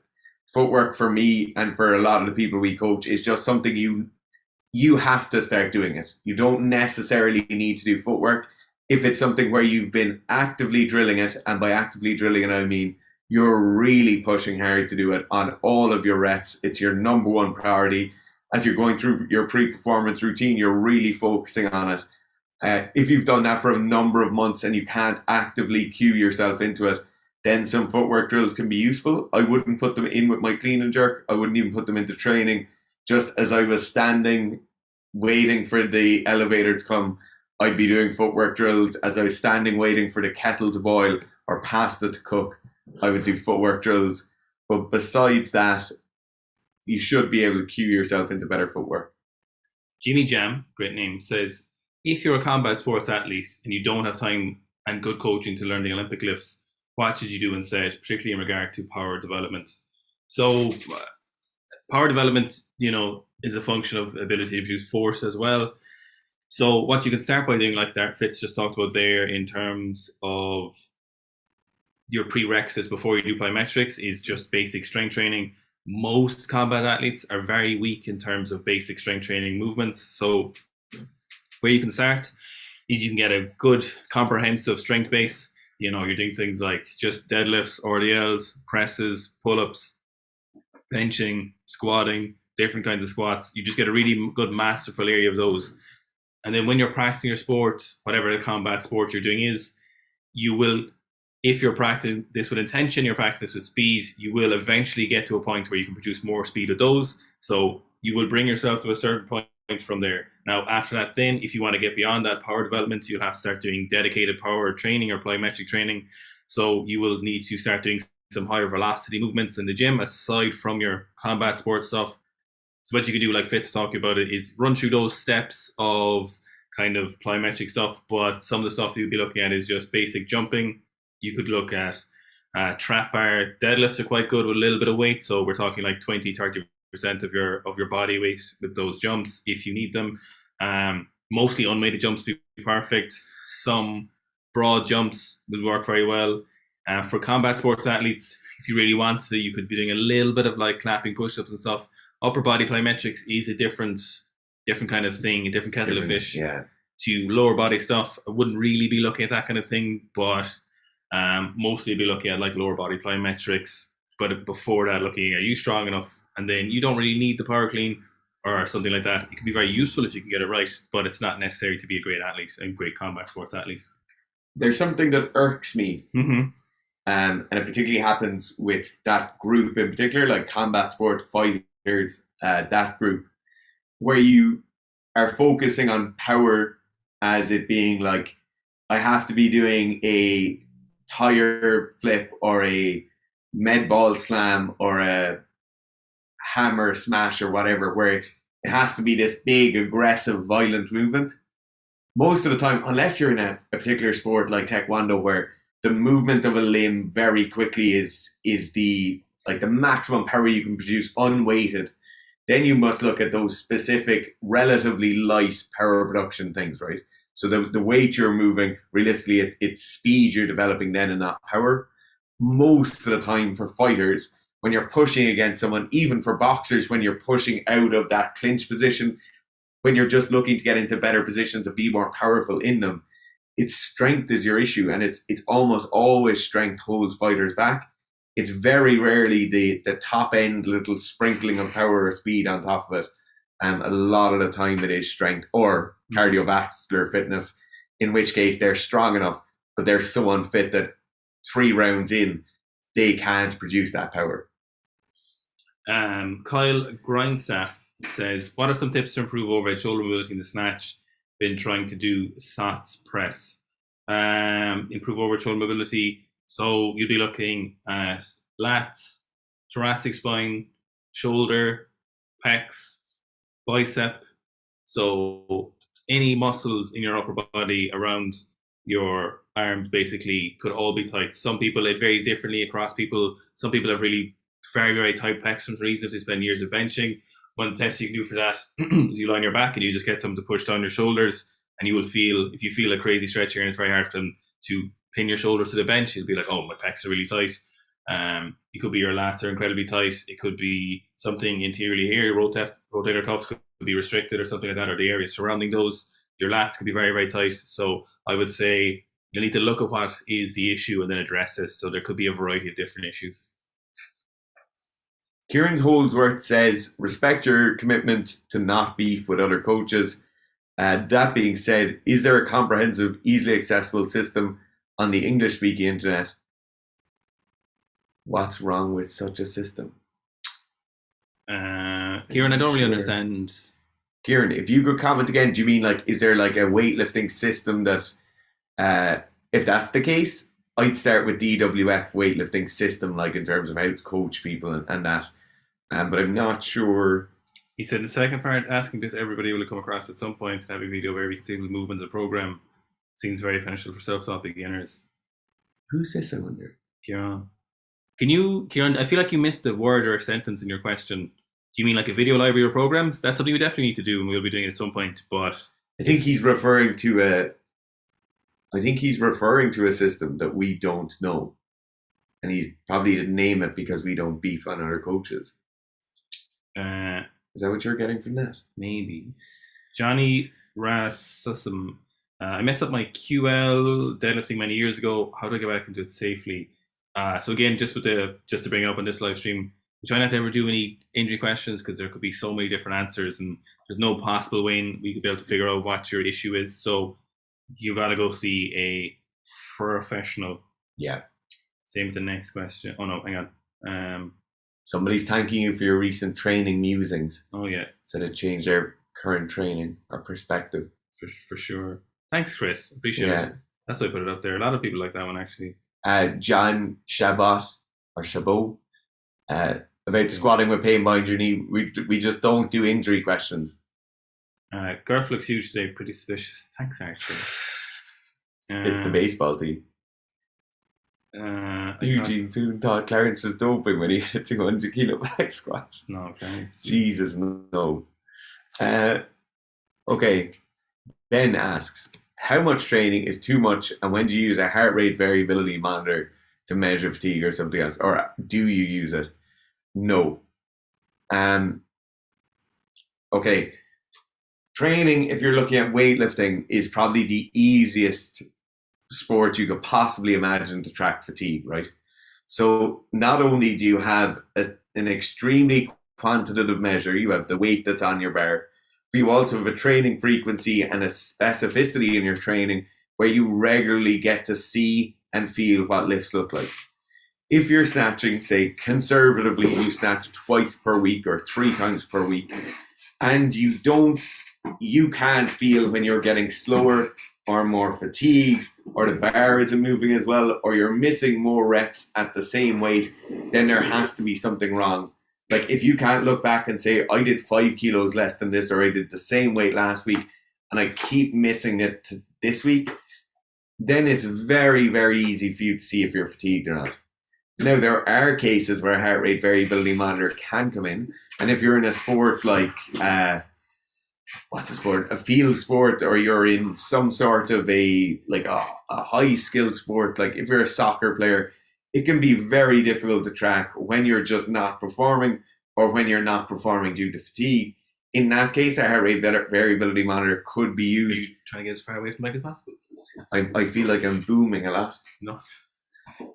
Speaker 1: footwork for me and for a lot of the people we coach is just something you have to start doing it. You don't necessarily need to do footwork if it's something where you've been actively drilling it, and by actively drilling it, I mean you're really pushing hard to do it on all of your reps. It's your number one priority. As you're going through your pre-performance routine, you're really focusing on it. If you've done that for a number of months and you can't actively cue yourself into it, then some footwork drills can be useful. I wouldn't put them in with my clean and jerk. I wouldn't even put them into training. Just as I was standing, waiting for the elevator to come, I'd be doing footwork drills as I was standing waiting for the kettle to boil or pasta to cook. I would do footwork drills. But besides that, you should be able to cue yourself into better footwork.
Speaker 2: Jimmy Jam, great name, says, if you're a combat sports athlete and you don't have time and good coaching to learn the Olympic lifts, what should you do instead, particularly in regard to power development? So power development, is a function of ability to produce force as well. So what you can start by doing, like that Fitz just talked about there, in terms of your prerequisites before you do plyometrics, is just basic strength training. Most combat athletes are very weak in terms of basic strength training movements. So where you can start is you can get a good comprehensive strength base. You're doing things like just deadlifts, RDLs, presses, pull-ups, benching, squatting, different kinds of squats. You just get a really good masterful area of those. And then when you're practicing your sport, whatever the combat sport you're doing is, you will, if you're practicing this with intention, you're practicing this with speed, you will eventually get to a point where you can produce more speed with those. So you will bring yourself to a certain point from there. Now, after that, then, if you want to get beyond that power development, you'll have to start doing dedicated power training or plyometric training. So you will need to start doing some higher velocity movements in the gym aside from your combat sports stuff. So what you can do, like Fitz talking about it, is run through those steps of kind of plyometric stuff, but some of the stuff you'll be looking at is just basic jumping. You could look at trap bar. Deadlifts are quite good with a little bit of weight, so we're talking like 20-30% of your body weight with those jumps if you need them. Mostly unweighted jumps would be perfect. Some broad jumps will work very well. For combat sports athletes, if you really want to, you could be doing a little bit of like clapping push-ups and stuff. Upper body plyometrics is a different kind of thing, a different kettle of fish.
Speaker 1: Yeah.
Speaker 2: To lower body stuff, I wouldn't really be looking at that kind of thing, but mostly be looking at like lower body plyometrics. But before that, looking, are you strong enough? And then you don't really need the power clean or something like that. It can be very useful if you can get it right, but it's not necessary to be a great athlete and great combat sports athlete.
Speaker 1: There's something that irks me.
Speaker 2: Mm-hmm.
Speaker 1: And it particularly happens with that group in particular, like combat sport fighters, that group, where you are focusing on power as it being like, I have to be doing a tire flip or a med ball slam or a hammer smash or whatever, where it has to be this big, aggressive, violent movement. Most of the time, unless you're in a particular sport like Taekwondo, where the movement of a limb very quickly is the maximum power you can produce unweighted, then you must look at those specific, relatively light power production things, right? So the weight you're moving, realistically, it's speed you're developing then and not power. Most of the time for fighters, when you're pushing against someone, even for boxers, when you're pushing out of that clinch position, when you're just looking to get into better positions and be more powerful in them, it's strength is your issue, and it's almost always strength holds fighters back. It's very rarely the top end little sprinkling of power or speed on top of it. A lot of the time it is strength or cardiovascular fitness, in which case they're strong enough, but they're so unfit that 3 rounds in, they can't produce that power.
Speaker 2: Kyle Grindstaff says, what are some tips to improve overhead shoulder mobility in the snatch? Been trying to do SATs press. Improve overhead shoulder mobility. So you'll be looking at lats, thoracic spine, shoulder, pecs, bicep. So any muscles in your upper body around your arms basically could all be tight. Some people, it varies differently across people. Some people have really very, very tight pecs for reasons they spend years of benching. One test you can do for that is you lie on your back and you just get someone to push down your shoulders, and you will feel, if you feel a crazy stretch here and it's very hard for them to pin your shoulders to the bench, you'll be like, oh, my pecs are really tight. It could be your lats are incredibly tight. It could be something interiorly here, your rotator cuffs could be restricted or something like that, or the area surrounding those. Your lats could be very, very tight. So I would say you need to look at what is the issue and then address it. So there could be a variety of different issues.
Speaker 1: Kieran Holdsworth says, respect your commitment to not beef with other coaches. That being said, is there a comprehensive, easily accessible system on the English-speaking internet? What's wrong with such a system?
Speaker 2: Kieran, I don't really understand
Speaker 1: Kieran, if you could comment again, do you mean like, is there like a weightlifting system that, if that's the case, I'd start with DWF weightlifting system, like in terms of how to coach people and that. But I'm not sure.
Speaker 2: He said the second part, asking this everybody will come across at some point, have a video where we can see the movement of the program seems very beneficial for self-taught beginners.
Speaker 1: Who's this, I wonder?
Speaker 2: Kieran. Kieran, I feel like you missed a word or a sentence in your question. Do you mean like a video library or programs? That's something we definitely need to do, and we'll be doing it at some point. But
Speaker 1: I think he's referring to a system that we don't know, and he's probably didn't name it because we don't beef on other coaches. Is that what you're getting from that?
Speaker 2: Maybe. Johnny Rasusum. I messed up my QL deadlifting many years ago. How do I get back into it safely? So again, just to bring it up on this live stream, try not to ever do any injury questions because there could be so many different answers, and there's no possible way we could be able to figure out what your issue is. So you got to go see a professional.
Speaker 1: Yeah.
Speaker 2: Same with the next question. Oh no, hang on.
Speaker 1: Somebody's thanking you for your recent training musings.
Speaker 2: Oh yeah.
Speaker 1: Said it changed their current training or perspective.
Speaker 2: For sure. Thanks, Chris. Appreciate it. That's why I put it up there. A lot of people like that one actually.
Speaker 1: John Chabot about squatting with pain behind your knee. We just don't do injury questions.
Speaker 2: Garth looks huge today. Pretty suspicious. Thanks, Archie.
Speaker 1: It's the baseball team. Eugene Poon thought Clarence was doping when he had a 200 kilo back squat.
Speaker 2: No, thanks.
Speaker 1: Jesus, no. Okay. Ben asks, how much training is too much, and when do you use a heart rate variability monitor to measure fatigue or something else? Or do you use it? No. Okay. Training, if you're looking at weightlifting, is probably the easiest sport you could possibly imagine to track fatigue, right? So not only do you have an extremely quantitative measure, you have the weight that's on your bar, but you also have a training frequency and a specificity in your training where you regularly get to see and feel what lifts look like. If you're snatching, say, conservatively, you snatch twice per week or 3 times per week, and you can't feel when you're getting slower or more fatigued, or the bar isn't moving as well, or you're missing more reps at the same weight, then there has to be something wrong. Like if you can't look back and say, I did 5 kilos less than this, or I did the same weight last week, and I keep missing it to this week, then it's very, very easy for you to see if you're fatigued or not. Now, there are cases where a heart rate variability monitor can come in, and if you're in a sport like, what's a sport? A field sport, or you're in some sort of a high skilled sport, like if you're a soccer player, it can be very difficult to track when you're just not performing or when you're not performing due to fatigue. In that case, a heart rate variability monitor could be used.
Speaker 2: Are you trying to get as far away from the mic as possible?
Speaker 1: I feel like I'm booming a lot.
Speaker 2: No.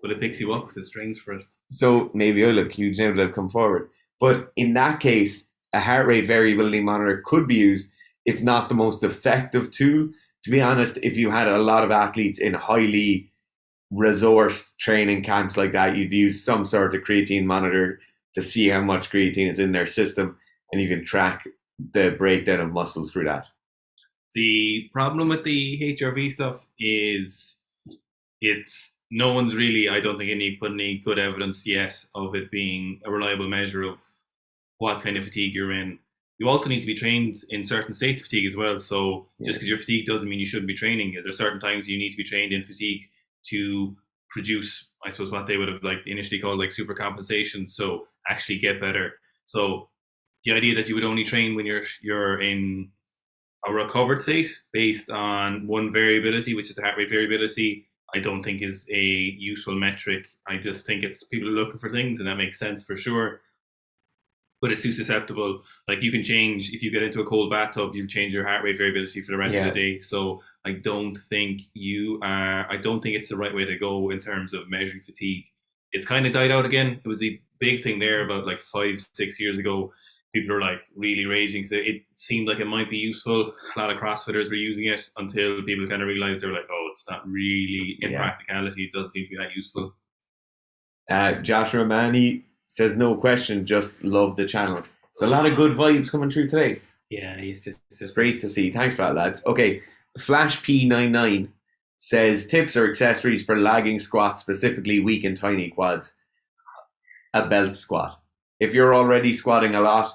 Speaker 2: But it picks you up because it strains for it.
Speaker 1: So maybe I look huge now that I've come forward. But in that case, a heart rate variability monitor could be used. It's not the most effective tool. To be honest, if you had a lot of athletes in highly resourced training camps like that, you'd use some sort of creatine monitor to see how much creatine is in their system, and you can track the breakdown of muscle through that.
Speaker 2: The problem with the HRV stuff is no one's really, I don't think, put any good evidence yet of it being a reliable measure of what kind of fatigue you're in. You also need to be trained in certain states of fatigue as well. So just because you're fatigued doesn't mean you shouldn't be training. There's certain times you need to be trained in fatigue to produce, I suppose, what they would have like initially called like super compensation. So actually get better. So the idea that you would only train when you're in a recovered state based on one variability, which is the heart rate variability, I don't think is a useful metric. I just think it's people are looking for things, and that makes sense for sure. But it's too susceptible. Like you can change, if you get into a cold bathtub, you'll change your heart rate variability for the rest of the day. So I don't think it's the right way to go in terms of measuring fatigue. It's kind of died out again. It was the big thing there about like 5-6 years ago. People are like really raging because it seemed like it might be useful. A lot of CrossFitters were using it until people kind of realized they were like, oh, it's not really, in practicality, it doesn't seem to be that useful. Joshua
Speaker 1: Manny says, no question, just love the channel. So a lot of good vibes coming through today.
Speaker 2: Yeah,
Speaker 1: It's great to see. Thanks for that, lads. Okay, Flash P99 says tips or accessories for lagging squats, specifically weak and tiny quads. A belt squat. If you're already squatting a lot,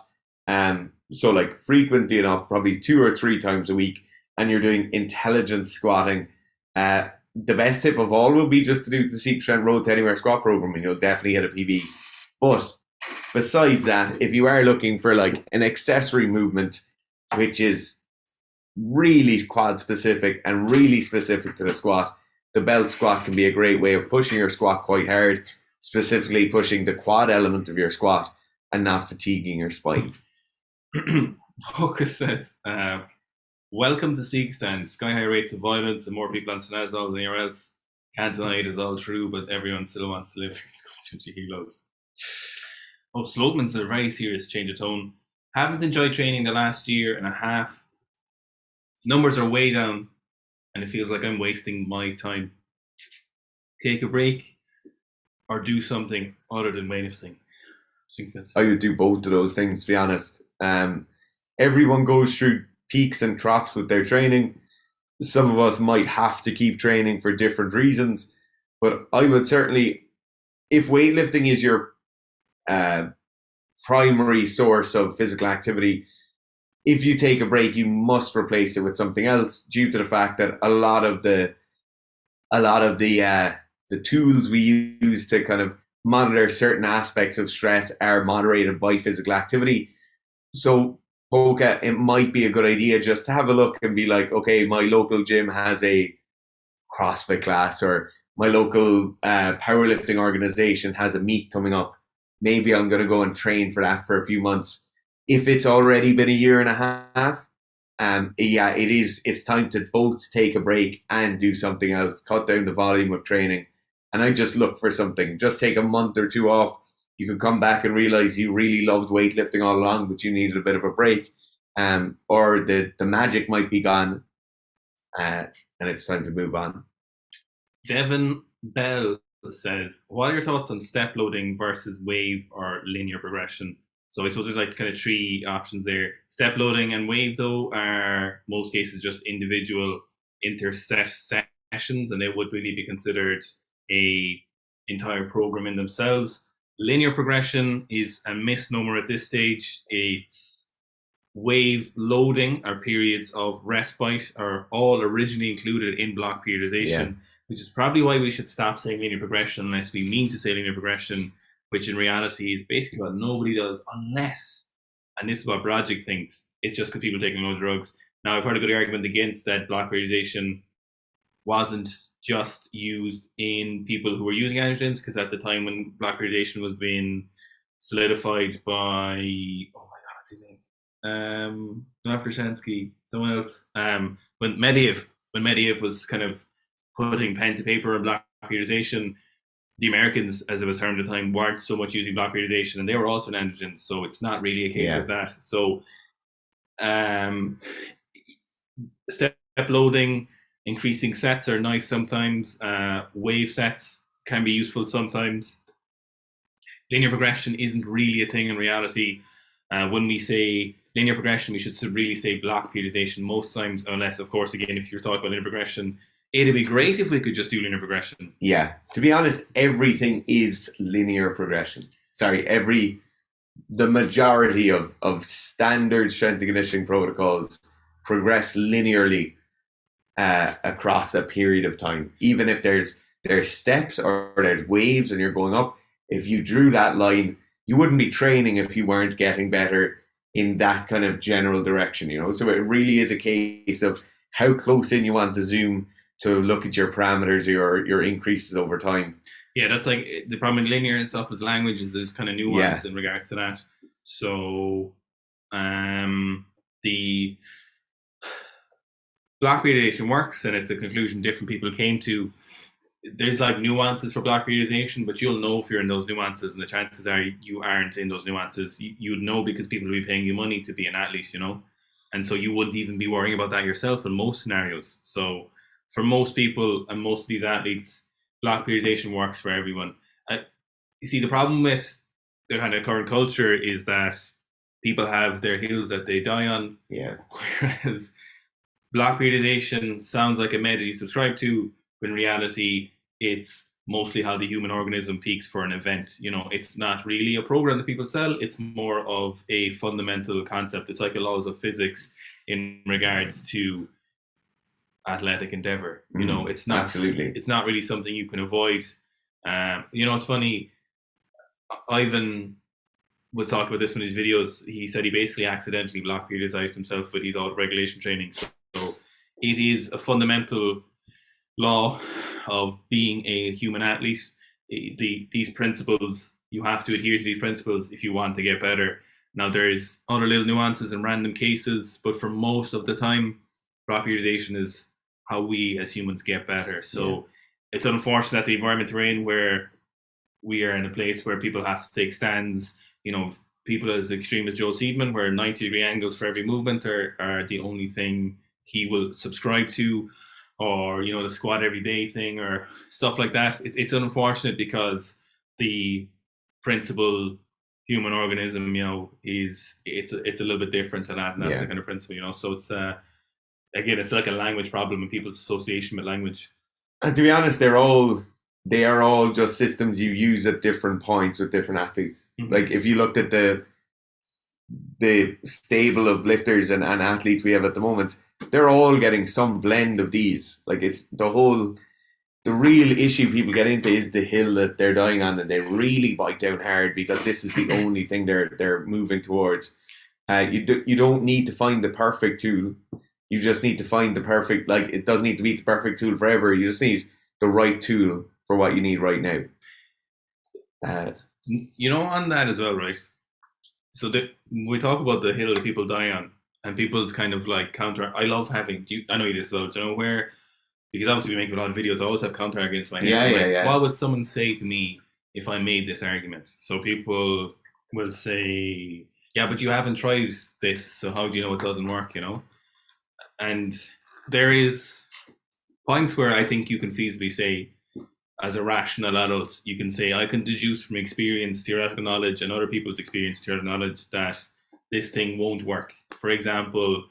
Speaker 1: so like frequently enough, probably 2 or 3 times a week, and you're doing intelligent squatting, the best tip of all will be just to do the Sika Strength Road to Anywhere squat program, and you'll definitely hit a PB. But besides that, if you are looking for like an accessory movement, which is really quad specific and really specific to the squat, the belt squat can be a great way of pushing your squat quite hard, specifically pushing the quad element of your squat and not fatiguing your spine.
Speaker 2: Hocus says, welcome to Sika Stand. Sky high rates of violence and more people on Snazol than anywhere else. Can't deny it is all true, but everyone still wants to live here. 2 kilos. Oh, Slopeman's a very serious change of tone. Haven't enjoyed training the last year and a half. Numbers are way down, and it feels like I'm wasting my time. Take a break or do something other than weightlifting.
Speaker 1: I would do both of those things, to be honest. Everyone goes through peaks and troughs with their training. Some of us might have to keep training for different reasons, but I would certainly, if weightlifting is your primary source of physical activity, if you take a break, you must replace it with something else, due to the fact that a lot of the tools we use to kind of monitor certain aspects of stress are moderated by physical activity. So, Polka, it might be a good idea just to have a look and be like, okay, my local gym has a CrossFit class, or my local powerlifting organization has a meet coming up. Maybe I'm going to go and train for that for a few months. If it's already been a year and a half, it's time to both take a break and do something else, cut down the volume of training. And I just look for something. Just take a month or 2 off. You can come back and realize you really loved weightlifting all along, but you needed a bit of a break. Or the magic might be gone, and it's time to move on.
Speaker 2: Devin Bell says, what are your thoughts on step loading versus wave or linear progression? So I suppose there's like kind of 3 options there. Step loading and wave, though, are most cases just individual interset sessions, and they would really be considered a entire program in themselves. Linear progression is a misnomer at this stage. It's wave loading, or periods of respite, are all originally included in block periodization, which is probably why we should stop saying linear progression unless we mean to say linear progression, which in reality is basically what nobody does, unless, and this is what Broderick thinks, it's just because people are taking low drugs. Now, I've heard a good argument against that block periodization wasn't just used in people who were using androgens, because at the time when block periodization was being solidified by, oh my god, what's his name? Not Brzezinski, someone else. When Mediev was kind of putting pen to paper on block periodization, the Americans, as it was termed at the time, weren't so much using block periodization, and they were also an androgen, so it's not really a case of that. So step loading, increasing sets are nice sometimes. Wave sets can be useful sometimes. Linear progression isn't really a thing in reality. When we say linear progression, we should really say block periodization most times, unless, of course, again, if you're talking about linear progression, it'd be great if we could just do linear progression.
Speaker 1: Yeah, to be honest, everything is linear progression. Sorry, the majority of standard strength and conditioning protocols progress linearly across a period of time. Even if there's steps or there's waves and you're going up, if you drew that line, you wouldn't be training if you weren't getting better in that kind of general direction, you know? So it really is a case of how close in you want to zoom to look at your parameters, your increases over time.
Speaker 2: Yeah, that's like the problem in linear and stuff is language is there's kind of nuance in regards to that. So the block periodization works, and it's a conclusion different people came to. There's like nuances for block periodization, but you'll know if you're in those nuances, and the chances are you aren't in those nuances. You'd know because people will be paying you money to be an athlete, you know, and so you wouldn't even be worrying about that yourself in most scenarios. So for most people and most of these athletes, block periodization works for everyone. You see, the problem with the kind of current culture is that people have their hills that they die on.
Speaker 1: Yeah.
Speaker 2: Whereas block periodization sounds like a method you subscribe to, but in reality, it's mostly how the human organism peaks for an event. It's not really a program that people sell. It's more of a fundamental concept. It's like the laws of physics in regards to athletic endeavor. It's not
Speaker 1: absolutely.
Speaker 2: It's not really something you can avoid. It's funny. Ivan was talking about this in his videos. He said he basically accidentally block periodized himself with his auto-regulation training. So it is a fundamental law of being a human athlete. These principles, you have to adhere to these principles if you want to get better. Now, there's other little nuances and random cases, but for most of the time, block periodization is how we as humans get better. So it's unfortunate that the environment we're in, where we are in a place where people have to take stands, people as extreme as Joe Seedman, where 90-degree angles for every movement are the only thing he will subscribe to, or the squat every day thing or stuff like that. It's unfortunate because the principle human organism, it's a little bit different to that, and that's the kind of principle, So it's again, it's like a language problem and people's association with language.
Speaker 1: And to be honest, they are all just systems you use at different points with different athletes.
Speaker 2: Mm-hmm.
Speaker 1: Like if you looked at the stable of lifters and athletes we have at the moment, they're all getting some blend of these. Like it's the real issue people get into is the hill that they're dying on, and they really bite down hard because this is the only thing they're moving towards. You don't need to find the perfect tool. You just need to find the perfect, it doesn't need to be the perfect tool forever. You just need the right tool for what you need right now.
Speaker 2: On that as well, right? So we talk about the hill that people die on, and people's kind of like counter. I love having. I know you this though. Do you know where? Because obviously we make a lot of videos. I always have counter arguments in my head.
Speaker 1: Yeah.
Speaker 2: What would someone say to me if I made this argument? So people will say, "Yeah, but you haven't tried this, so how do you know it doesn't work?" And there is points where I think you can feasibly say, as a rational adult, you can say, I can deduce from experience, theoretical knowledge, and other people's experience, theoretical knowledge, that this thing won't work. For example,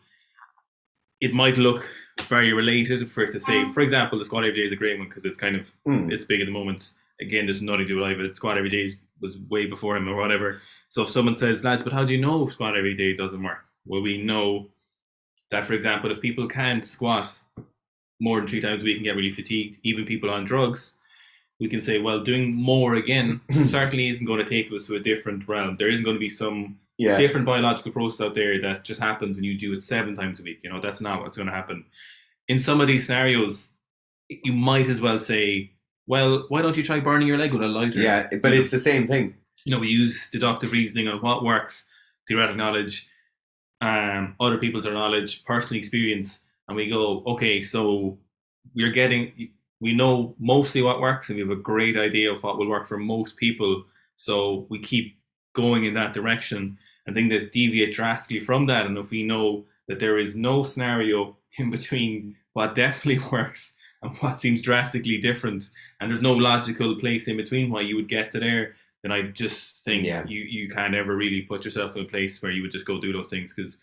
Speaker 2: it might look very related for it to say, for example, the squat every day is a great one because it's kind of, it's big at the moment. Again, there's nothing to do with it, but squat every day was way before him or whatever. So if someone says, lads, but how do you know squat every day doesn't work? Well, we know that, for example, if people can't squat more than 3 times a week and get really fatigued, even people on drugs, we can say, well, doing more again certainly isn't going to take us to a different realm. There isn't going to be some different biological process out there that just happens when you do it 7 times a week. That's not what's going to happen. In some of these scenarios, you might as well say, well, why don't you try burning your leg with a lighter?
Speaker 1: Yeah, but it's the same thing.
Speaker 2: We use deductive reasoning on what works, theoretical knowledge, other people's knowledge, personal experience, and we go, okay, so we know mostly what works, and we have a great idea of what will work for most people, so we keep going in that direction, and things deviate drastically from that. And if we know that there is no scenario in between what definitely works and what seems drastically different, and there's no logical place in between why you would get to there, then I just think you can't ever really put yourself in a place where you would just go do those things, because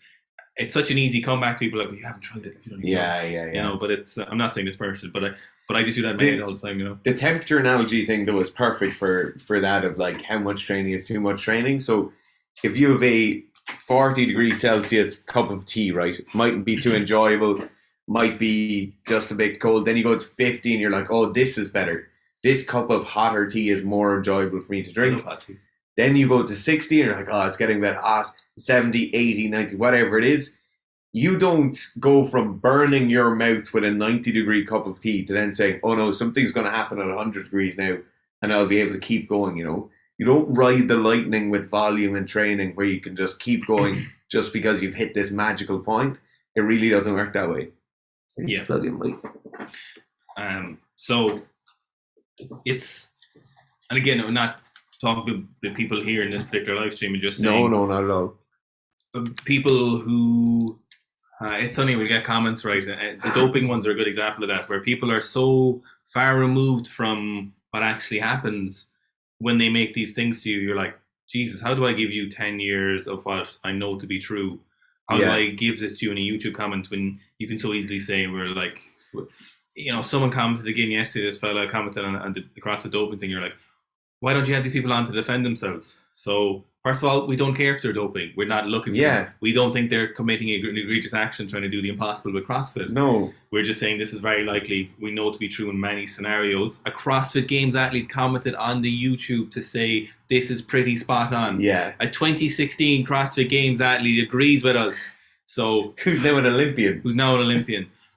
Speaker 2: it's such an easy comeback to people like, well, you haven't tried it. But it's, I'm not saying this person, but I just do that in my head all the time,
Speaker 1: The temperature analogy thing, though, is perfect for that of like how much training is too much training. So if you have a 40 degrees Celsius cup of tea, right, it mightn't be too enjoyable, might be just a bit cold. Then you go to 50 and you're like, oh, this is better. This cup of hotter tea is more enjoyable for me to drink. Then you go to 60 and you're like, oh, it's getting a bit hot. 70, 80, 90, whatever it is. You don't go from burning your mouth with a 90-degree cup of tea to then saying, oh no, something's going to happen at 100 degrees now and I'll be able to keep going, You don't ride the lightning with volume and training where you can just keep going just because you've hit this magical point. It really doesn't work that way.
Speaker 2: Yeah.
Speaker 1: Plug in, Mike.
Speaker 2: So it's, and again, I'm not talking to the people here in this particular live stream and just saying,
Speaker 1: no, not at all.
Speaker 2: People who, it's funny, we get comments, right? The doping ones are a good example of that, where people are so far removed from what actually happens when they make these things to you. You're like, Jesus, how do I give you 10 years of what I know to be true? How do I give this to you in a YouTube comment when you can so easily say, we're like, someone commented again yesterday, this fella commented on the CrossFit doping thing. You're like, why don't you have these people on to defend themselves? So, first of all, we don't care if they're doping. We're not looking for them. We don't think they're committing an egregious action trying to do the impossible with CrossFit.
Speaker 1: No. We're
Speaker 2: just saying this is very likely, we know to be true in many scenarios. A CrossFit Games athlete commented on the YouTube to say, this is pretty spot on.
Speaker 1: Yeah.
Speaker 2: A 2016 CrossFit Games athlete agrees with us. So
Speaker 1: who's now an Olympian.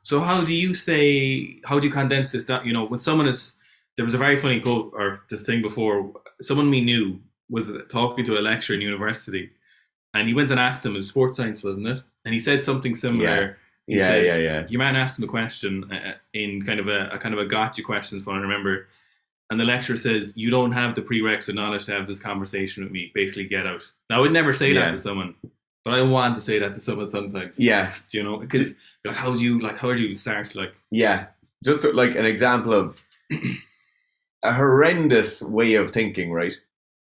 Speaker 2: So how do you condense this down? When someone is... There was a very funny quote, or this thing before, someone we knew was talking to a lecturer in university, and he went and asked him, it was sports science, wasn't it? And he said something similar. He said, your man asked him a question in kind of a gotcha question, if I remember. And the lecturer says, you don't have the prerequisite knowledge to have this conversation with me. Basically, get out. Now, I would never say that to someone, but I want to say that to someone sometimes.
Speaker 1: Yeah.
Speaker 2: Because how do you start?
Speaker 1: Just like an example of a horrendous way of thinking, right?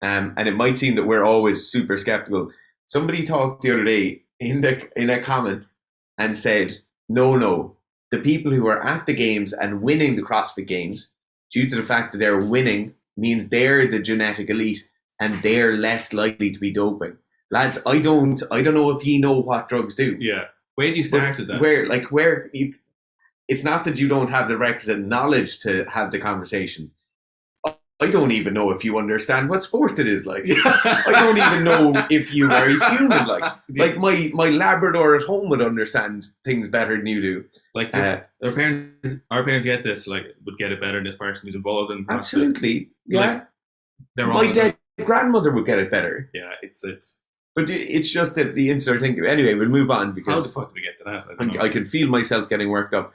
Speaker 1: And it might seem that we're always super skeptical. Somebody talked the other day in a comment and said, no, the people who are at the games and winning the CrossFit Games, due to the fact that they're winning, means they're the genetic elite and they're less likely to be doping. Lads, I don't know if you know what drugs do.
Speaker 2: Yeah. Where do you start with that?
Speaker 1: It's not that you don't have the requisite knowledge to have the conversation. I don't even know if you understand what sport it is like. I don't even know if you are a human. Like my Labrador at home would understand things better than you do.
Speaker 2: Like our parents get this. Like would get it better than this person who's involved in.
Speaker 1: Absolutely, yeah.
Speaker 2: Like,
Speaker 1: my dead grandmother would get it better.
Speaker 2: Yeah, it's.
Speaker 1: But it's just that the insert thing. Anyway, we'll move on because
Speaker 2: how the fuck do we get to that?
Speaker 1: I can feel myself getting worked up.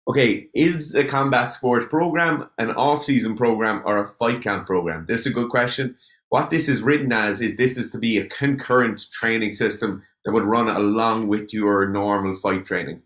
Speaker 1: Okay, is a combat sports program an off-season program or a fight camp program? This is a good question. What this is written as is this is to be a concurrent training system that would run along with your normal fight training.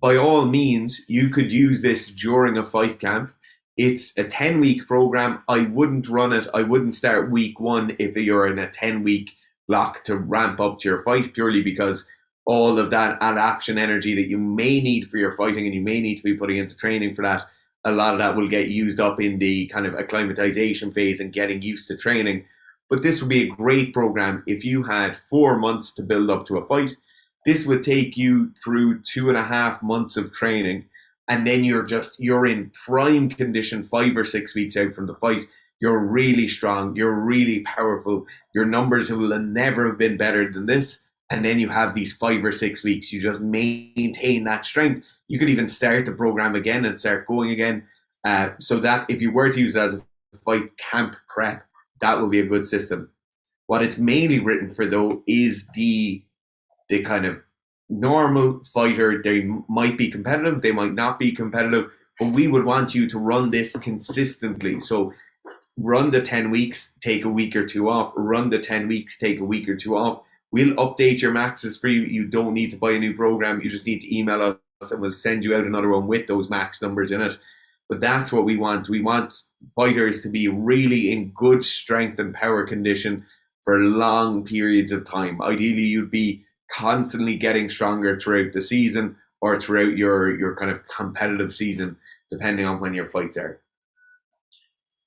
Speaker 1: By all means, you could use this during a fight camp. It's a 10-week program. I wouldn't run it. I wouldn't start week 1 if you're in a 10-week block to ramp up to your fight, purely because all of that adaptation energy that you may need for your fighting and you may need to be putting into training for that, a lot of that will get used up in the kind of acclimatization phase and getting used to training. But this would be a great program if you had 4 months to build up to a fight. This would take you through 2.5 months of training, and then you're in prime condition 5 or 6 weeks out from the fight. You're really strong, you're really powerful, your numbers will never have been better than this. And then you have these 5 or 6 weeks. You just maintain that strength. You could even start the program again and start going again. So that if you were to use it as a fight camp prep, that would be a good system. What it's mainly written for, though, is the kind of normal fighter. They might be competitive. They might not be competitive. But we would want you to run this consistently. So run the 10 weeks, take a week or 2 off. Run the 10 weeks, take a week or 2 off. We'll update your maxes for you. You don't need to buy a new program. You just need to email us and we'll send you out another one with those max numbers in it. But that's what we want. We want fighters to be really in good strength and power condition for long periods of time. Ideally, you'd be constantly getting stronger throughout the season or throughout your kind of competitive season, depending on when your fights are.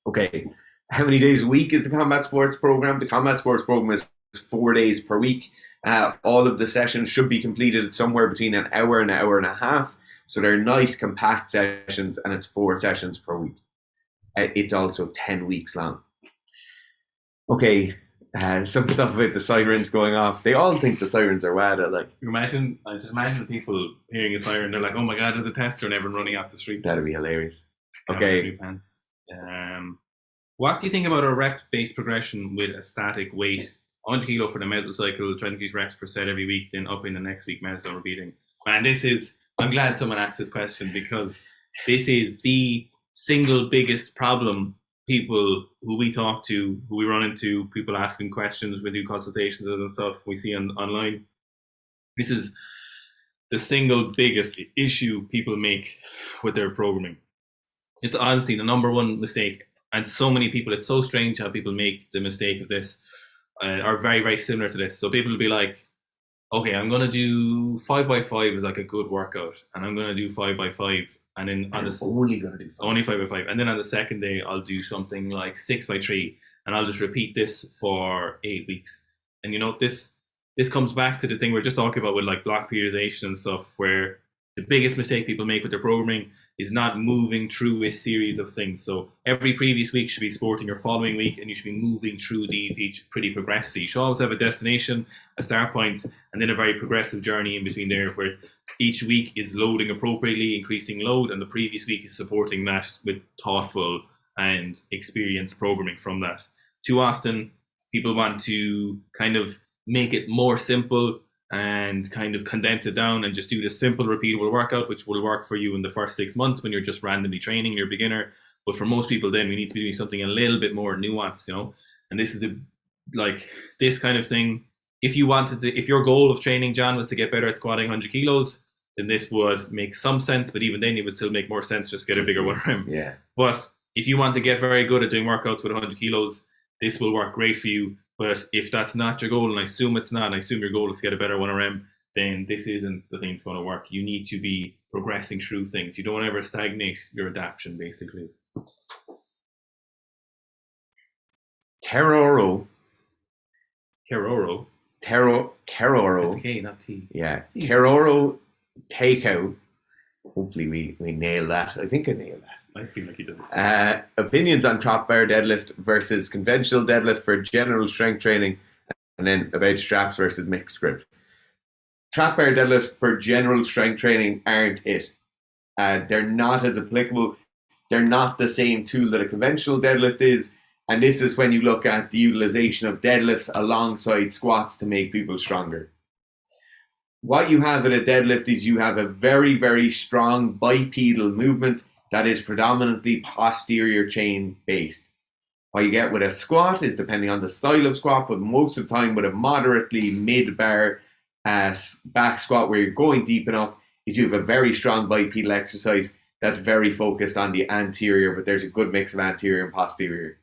Speaker 1: Okay, how many days a week is the combat sports program? The combat sports program is 4 days per week. All of the sessions should be completed somewhere between an hour and a half. So they're nice, compact sessions, and it's 4 sessions per week. It's also 10 weeks long. Okay, some stuff about the sirens going off. They all think the sirens are WADA. Like,
Speaker 2: I just imagine people hearing a siren. They're like, "Oh my god, there's a tester!" and everyone running off the street.
Speaker 1: That'd be hilarious. Okay.
Speaker 2: What do you think about a rep-based progression with a static weight? 100 kilo for the mesocycle, 20 reps per set every week, then up in the next week, meso repeating. Man, I'm glad someone asked this question because this is the single biggest problem people who we talk to, who we run into, people asking questions, we do consultations and stuff we see online. This is the single biggest issue people make with their programming. It's honestly the number one mistake. And so many people, it's so strange how people make the mistake of this. are very, very similar to this. So people will be like, okay, I'm going to do 5x5 is like a good workout, and I'm going to do 5x5. And then on this,
Speaker 1: only going to do 5.
Speaker 2: only 5x5. And then on the second day, I'll do something like 6x3, and I'll just repeat this for 8 weeks. And this comes back to the thing we're just talking about with like block periodization and stuff, where the biggest mistake people make with their programming is not moving through a series of things. So every previous week should be supporting your following week, and you should be moving through these each pretty progressively. You should always have a destination, a start point, and then a very progressive journey in between there, where each week is loading appropriately, increasing load, and the previous week is supporting that with thoughtful and experienced programming from that. Too often, people want to kind of make it more simple and kind of condense it down and just do the simple repeatable workout, which will work for you in the first 6 months when you're just randomly training, you're a beginner. But for most people, then we need to be doing something a little bit more nuanced, and this is this kind of thing. If your goal of training, John, was to get better at squatting 100 kilos, then this would make some sense, but even then it would still make more sense just get a bigger 1RM.
Speaker 1: Yeah.
Speaker 2: But if you want to get very good at doing workouts with 100 kilos, this will work great for you. But if that's not your goal, and I assume it's not, and I assume your goal is to get a better 1RM, then this isn't the thing that's going to work. You need to be progressing through things. You don't ever stagnate your adaptation, basically.
Speaker 1: Keroro.
Speaker 2: Keroro.
Speaker 1: Keroro.
Speaker 2: It's K, not T.
Speaker 1: Yeah.
Speaker 2: Jesus.
Speaker 1: Keroro takeout. Hopefully we nail that. I think I nailed that.
Speaker 2: I feel like you did.
Speaker 1: Opinions on trap bar deadlift versus conventional deadlift for general strength training, and then about straps versus mixed grip. Trap bar deadlift for general strength training aren't it. They're not as applicable. They're not the same tool that a conventional deadlift is. And this is when you look at the utilization of deadlifts alongside squats to make people stronger. What you have in a deadlift is you have a very, very strong bipedal movement that is predominantly posterior chain based. What you get with a squat is, depending on the style of squat, but most of the time with a moderately mid-bar back squat where you're going deep enough, is you have a very strong bipedal exercise that's very focused on the anterior, but there's a good mix of anterior and posterior.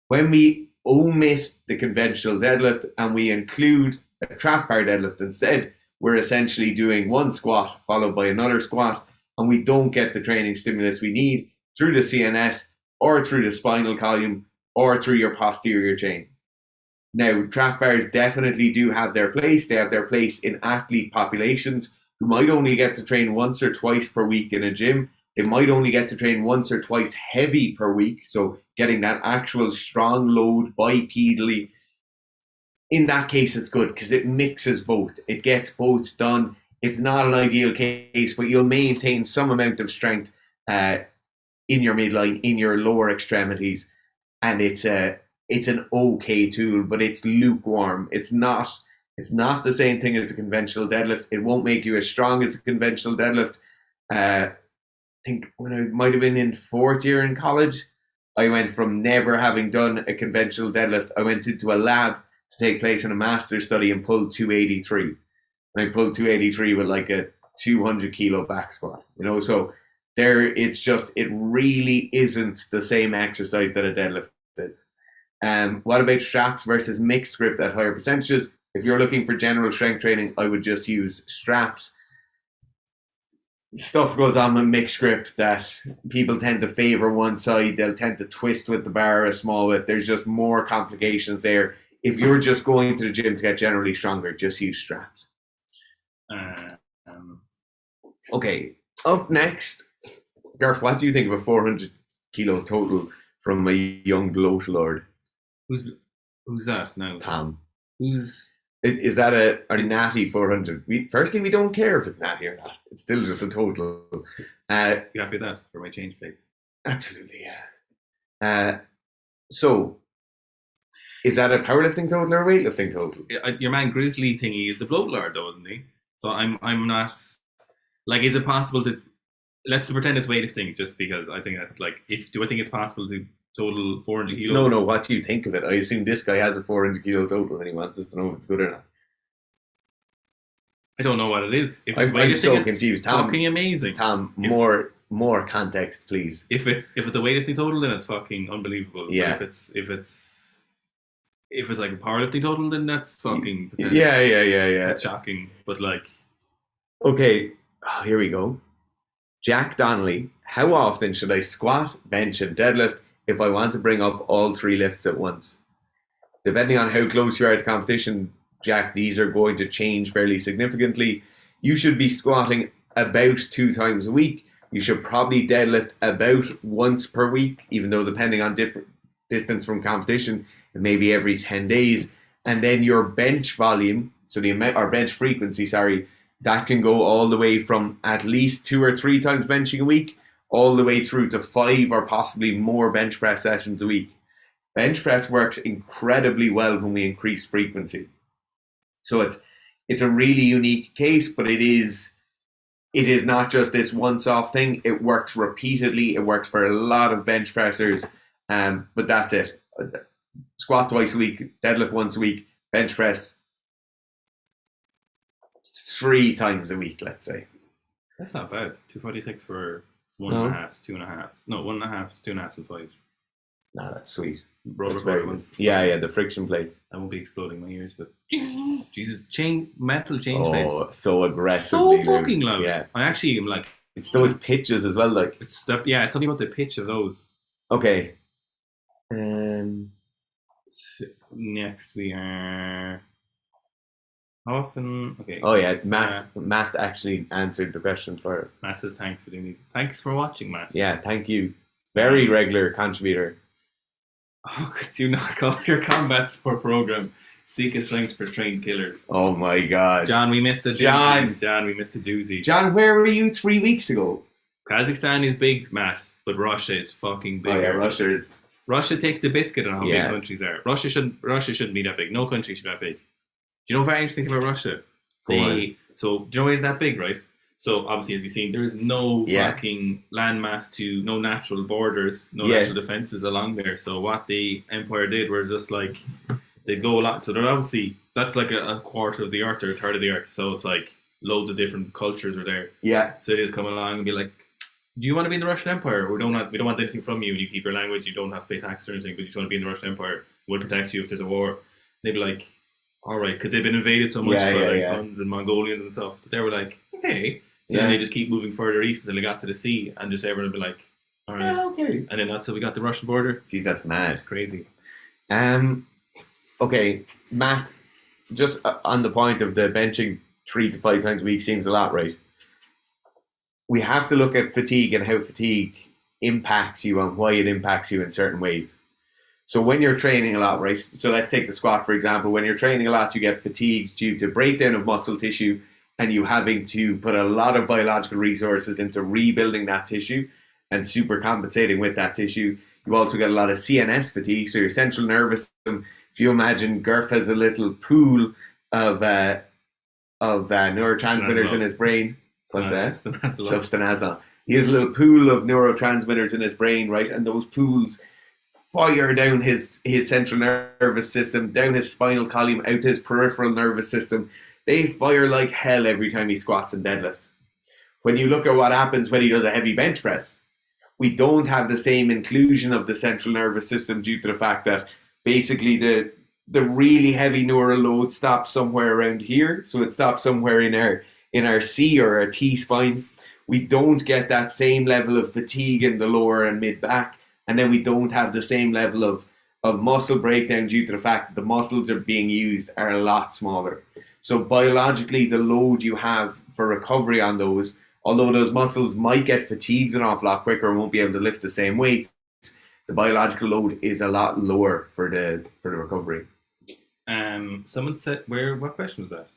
Speaker 1: When we omit the conventional deadlift and we include a trap bar deadlift instead, we're essentially doing one squat followed by another squat, and we don't get the training stimulus we need through the CNS or through the spinal column or through your posterior chain. Now, trap bars definitely do have their place. They have their place in athlete populations who might only get to train once or twice per week in a gym. They might only get to train once or twice heavy per week, so getting that actual strong load bipedally. In that case, it's good because it mixes both. It gets both done. It's not an ideal case, but you'll maintain some amount of strength in your midline, in your lower extremities, and it's an okay tool, but it's lukewarm. It's not the same thing as the conventional deadlift. It won't make you as strong as the conventional deadlift. I think when I might have been in 4th year in college, I went from never having done a conventional deadlift. I went into a lab to take place in a master's study and pulled 283. And I pulled 283 with like a 200 kilo back squat, so it really isn't the same exercise that a deadlift is. What about straps versus mixed grip at higher percentages? If you're looking for general strength training, I would just use straps. Stuff goes on with mixed grip that people tend to favor one side. They'll tend to twist with the bar a small bit. There's just more complications there. If you're just going to the gym to get generally stronger, just use straps. Okay, up next, Garth, what do you think of a 400 kilo total from a young bloat lord?
Speaker 2: Who's that now?
Speaker 1: Tom.
Speaker 2: Is
Speaker 1: that a natty 400? Firstly, we don't care if it's natty or not. It's still just a total.
Speaker 2: You happy with that for my change plates?
Speaker 1: Absolutely, yeah. So, is that a powerlifting total or a weightlifting total?
Speaker 2: Your man Grizzly thingy is the bloat lord, though, isn't he? So I'm not. Like, is it possible to? Let's pretend it's weightlifting, just because I think that, like, do I think it's possible to total 400 kilos?
Speaker 1: No. What do you think of it? I assume this guy has a 400 kilo total, and he wants us to know if it's good or not.
Speaker 2: I don't know what it is. If it's
Speaker 1: I'm so confused. Tom,
Speaker 2: fucking amazing.
Speaker 1: Tom, more context, please.
Speaker 2: If it's a weightlifting total, then it's fucking unbelievable.
Speaker 1: Yeah.
Speaker 2: But if it's if it's like a powerlifting total, then that's fucking
Speaker 1: Yeah.
Speaker 2: That's shocking. But like,
Speaker 1: Okay, here we go. Jack Donnelly, how often should I squat, bench, and deadlift if I want to bring up all three lifts at once? Depending on how close you are to competition, Jack, these are going to change fairly significantly. You should be squatting about 2 times a week. You should probably deadlift about once per week, even though depending on different distance from competition, it may be every 10 days. And then your bench volume, so the amount, or bench frequency, sorry, that can go all the way from at least 2 or 3 times benching a week, all the way through to 5 or possibly more bench press sessions a week. Bench press works incredibly well when we increase frequency. So it's a really unique case, but it is not just this once-off thing. It works repeatedly. It works for a lot of bench pressers, but that's it. Squat twice a week, deadlift once a week, bench press 3 times a week, let's say.
Speaker 2: that's not bad. 246 for one
Speaker 1: No.
Speaker 2: and a half, 2.5. No, 1.5, 2.5, and 5.
Speaker 1: Nah, that's sweet.
Speaker 2: Rubber
Speaker 1: That's very
Speaker 2: covered
Speaker 1: good.
Speaker 2: ones.
Speaker 1: Yeah, the friction plates.
Speaker 2: I won't be exploding my ears, but Jesus, metal change
Speaker 1: Oh,
Speaker 2: plates.
Speaker 1: so aggressively.
Speaker 2: So fucking loud.
Speaker 1: Yeah.
Speaker 2: I actually am like,
Speaker 1: It's those pitches as well, like.
Speaker 2: it's something about the pitch of those.
Speaker 1: Okay.
Speaker 2: So next we are. How often? Okay.
Speaker 1: Oh yeah, Matt actually answered the question for us.
Speaker 2: Matt says thanks for doing these. Thanks for watching, Matt.
Speaker 1: Yeah, thank you. Very regular contributor.
Speaker 2: Oh, could you not call your combat sport program Sika Strength for Trained Killers?
Speaker 1: Oh my god.
Speaker 2: John, we missed a doozy. John, we missed a doozy.
Speaker 1: John, where were you 3 weeks ago?
Speaker 2: Kazakhstan is big, Matt, but Russia is fucking big.
Speaker 1: Oh yeah, Russia.
Speaker 2: Russia takes the biscuit on how
Speaker 1: Yeah.
Speaker 2: big countries are. Russia shouldn't be that big. No country should be that big. Do you know a very interesting thing about Russia?
Speaker 1: Go on.
Speaker 2: So do you know why they're that big, right? So obviously, as we've seen, there is no
Speaker 1: Yeah.
Speaker 2: fucking landmass to no natural borders, no
Speaker 1: Yes.
Speaker 2: natural defenses along there. So what the empire did was just like they go a lot. So they're obviously that's like a quarter of the earth or a third of the earth. So it's like loads of different cultures are there.
Speaker 1: Yeah.
Speaker 2: So they just come along and be like, "Do you want to be in the Russian Empire? We don't want anything from you. You keep your language. You don't have to pay tax or anything. But you just want to be in the Russian Empire. We'll protect you if there's a war." They'd be like, "All right," because they've been invaded so much by Huns and Mongolians and stuff. They were like, "Okay." So then they just keep moving further east until they got to the sea, and just everyone would be like, "All right."
Speaker 1: Yeah, okay.
Speaker 2: And then that's how we got the Russian border.
Speaker 1: Jeez, that's mad.
Speaker 2: Crazy.
Speaker 1: Okay, Matt, just on the point of the benching 3 to 5 times a week seems a lot, right? We have to look at fatigue and how fatigue impacts you and why it impacts you in certain ways. So when you're training a lot, right? So let's take the squat, for example. When you're training a lot, you get fatigued due to breakdown of muscle tissue and you having to put a lot of biological resources into rebuilding that tissue and super compensating with that tissue. You also get a lot of CNS fatigue, so your central nervous system. If you imagine Gurf has a little pool of neurotransmitters in his brain. What's that? Stanazol. He has a little pool of neurotransmitters in his brain, right? And those pools fire down his central nervous system, down his spinal column, out his peripheral nervous system. They fire like hell every time he squats and deadlifts. When you look at what happens when he does a heavy bench press, we don't have the same inclusion of the central nervous system due to the fact that basically the really heavy neural load stops somewhere around here. So it stops somewhere in our C or our T spine. We don't get that same level of fatigue in the lower and mid back. And then we don't have the same level of muscle breakdown due to the fact that the muscles are being used are a lot smaller. So biologically, the load you have for recovery on those, although those muscles might get fatigued an awful lot quicker and won't be able to lift the same weight, the biological load is a lot lower for the recovery.
Speaker 2: Someone said, what question was that?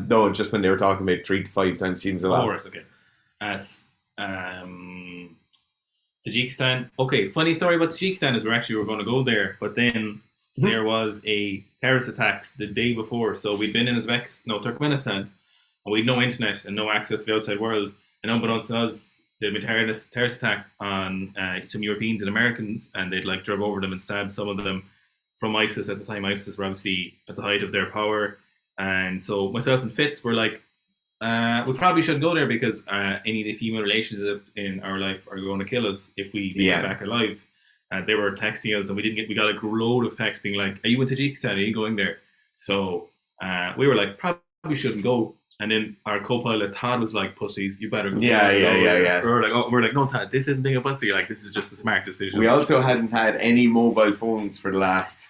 Speaker 1: No, just when they were talking about 3 to 5 times seems a lot.
Speaker 2: Oh, right, okay. Tajikistan. Okay, funny story about Tajikistan is we were going to go there, but then there was a terrorist attack the day before. So we'd been in Turkmenistan, and we'd no internet and no access to the outside world. And unbeknownst to us, there'd been a terrorist attack on some Europeans and Americans, and they'd like drove over them and stabbed some of them from ISIS at the time. ISIS were obviously at the height of their power. And so myself and Fitz were like, we probably shouldn't go there because any of the female relations in our life are going to kill us if we make it back alive. They were texting us, and we got a load of texts being like, "Are you in Tajikistan? Are you going there?" So we were like, probably shouldn't go. And then our co-pilot Todd was like, "Pussies, you better go."
Speaker 1: Yeah.
Speaker 2: We're like, "No, Todd, this isn't being a pussy. Like, this is just a smart decision."
Speaker 1: We also hadn't had any mobile phones for the last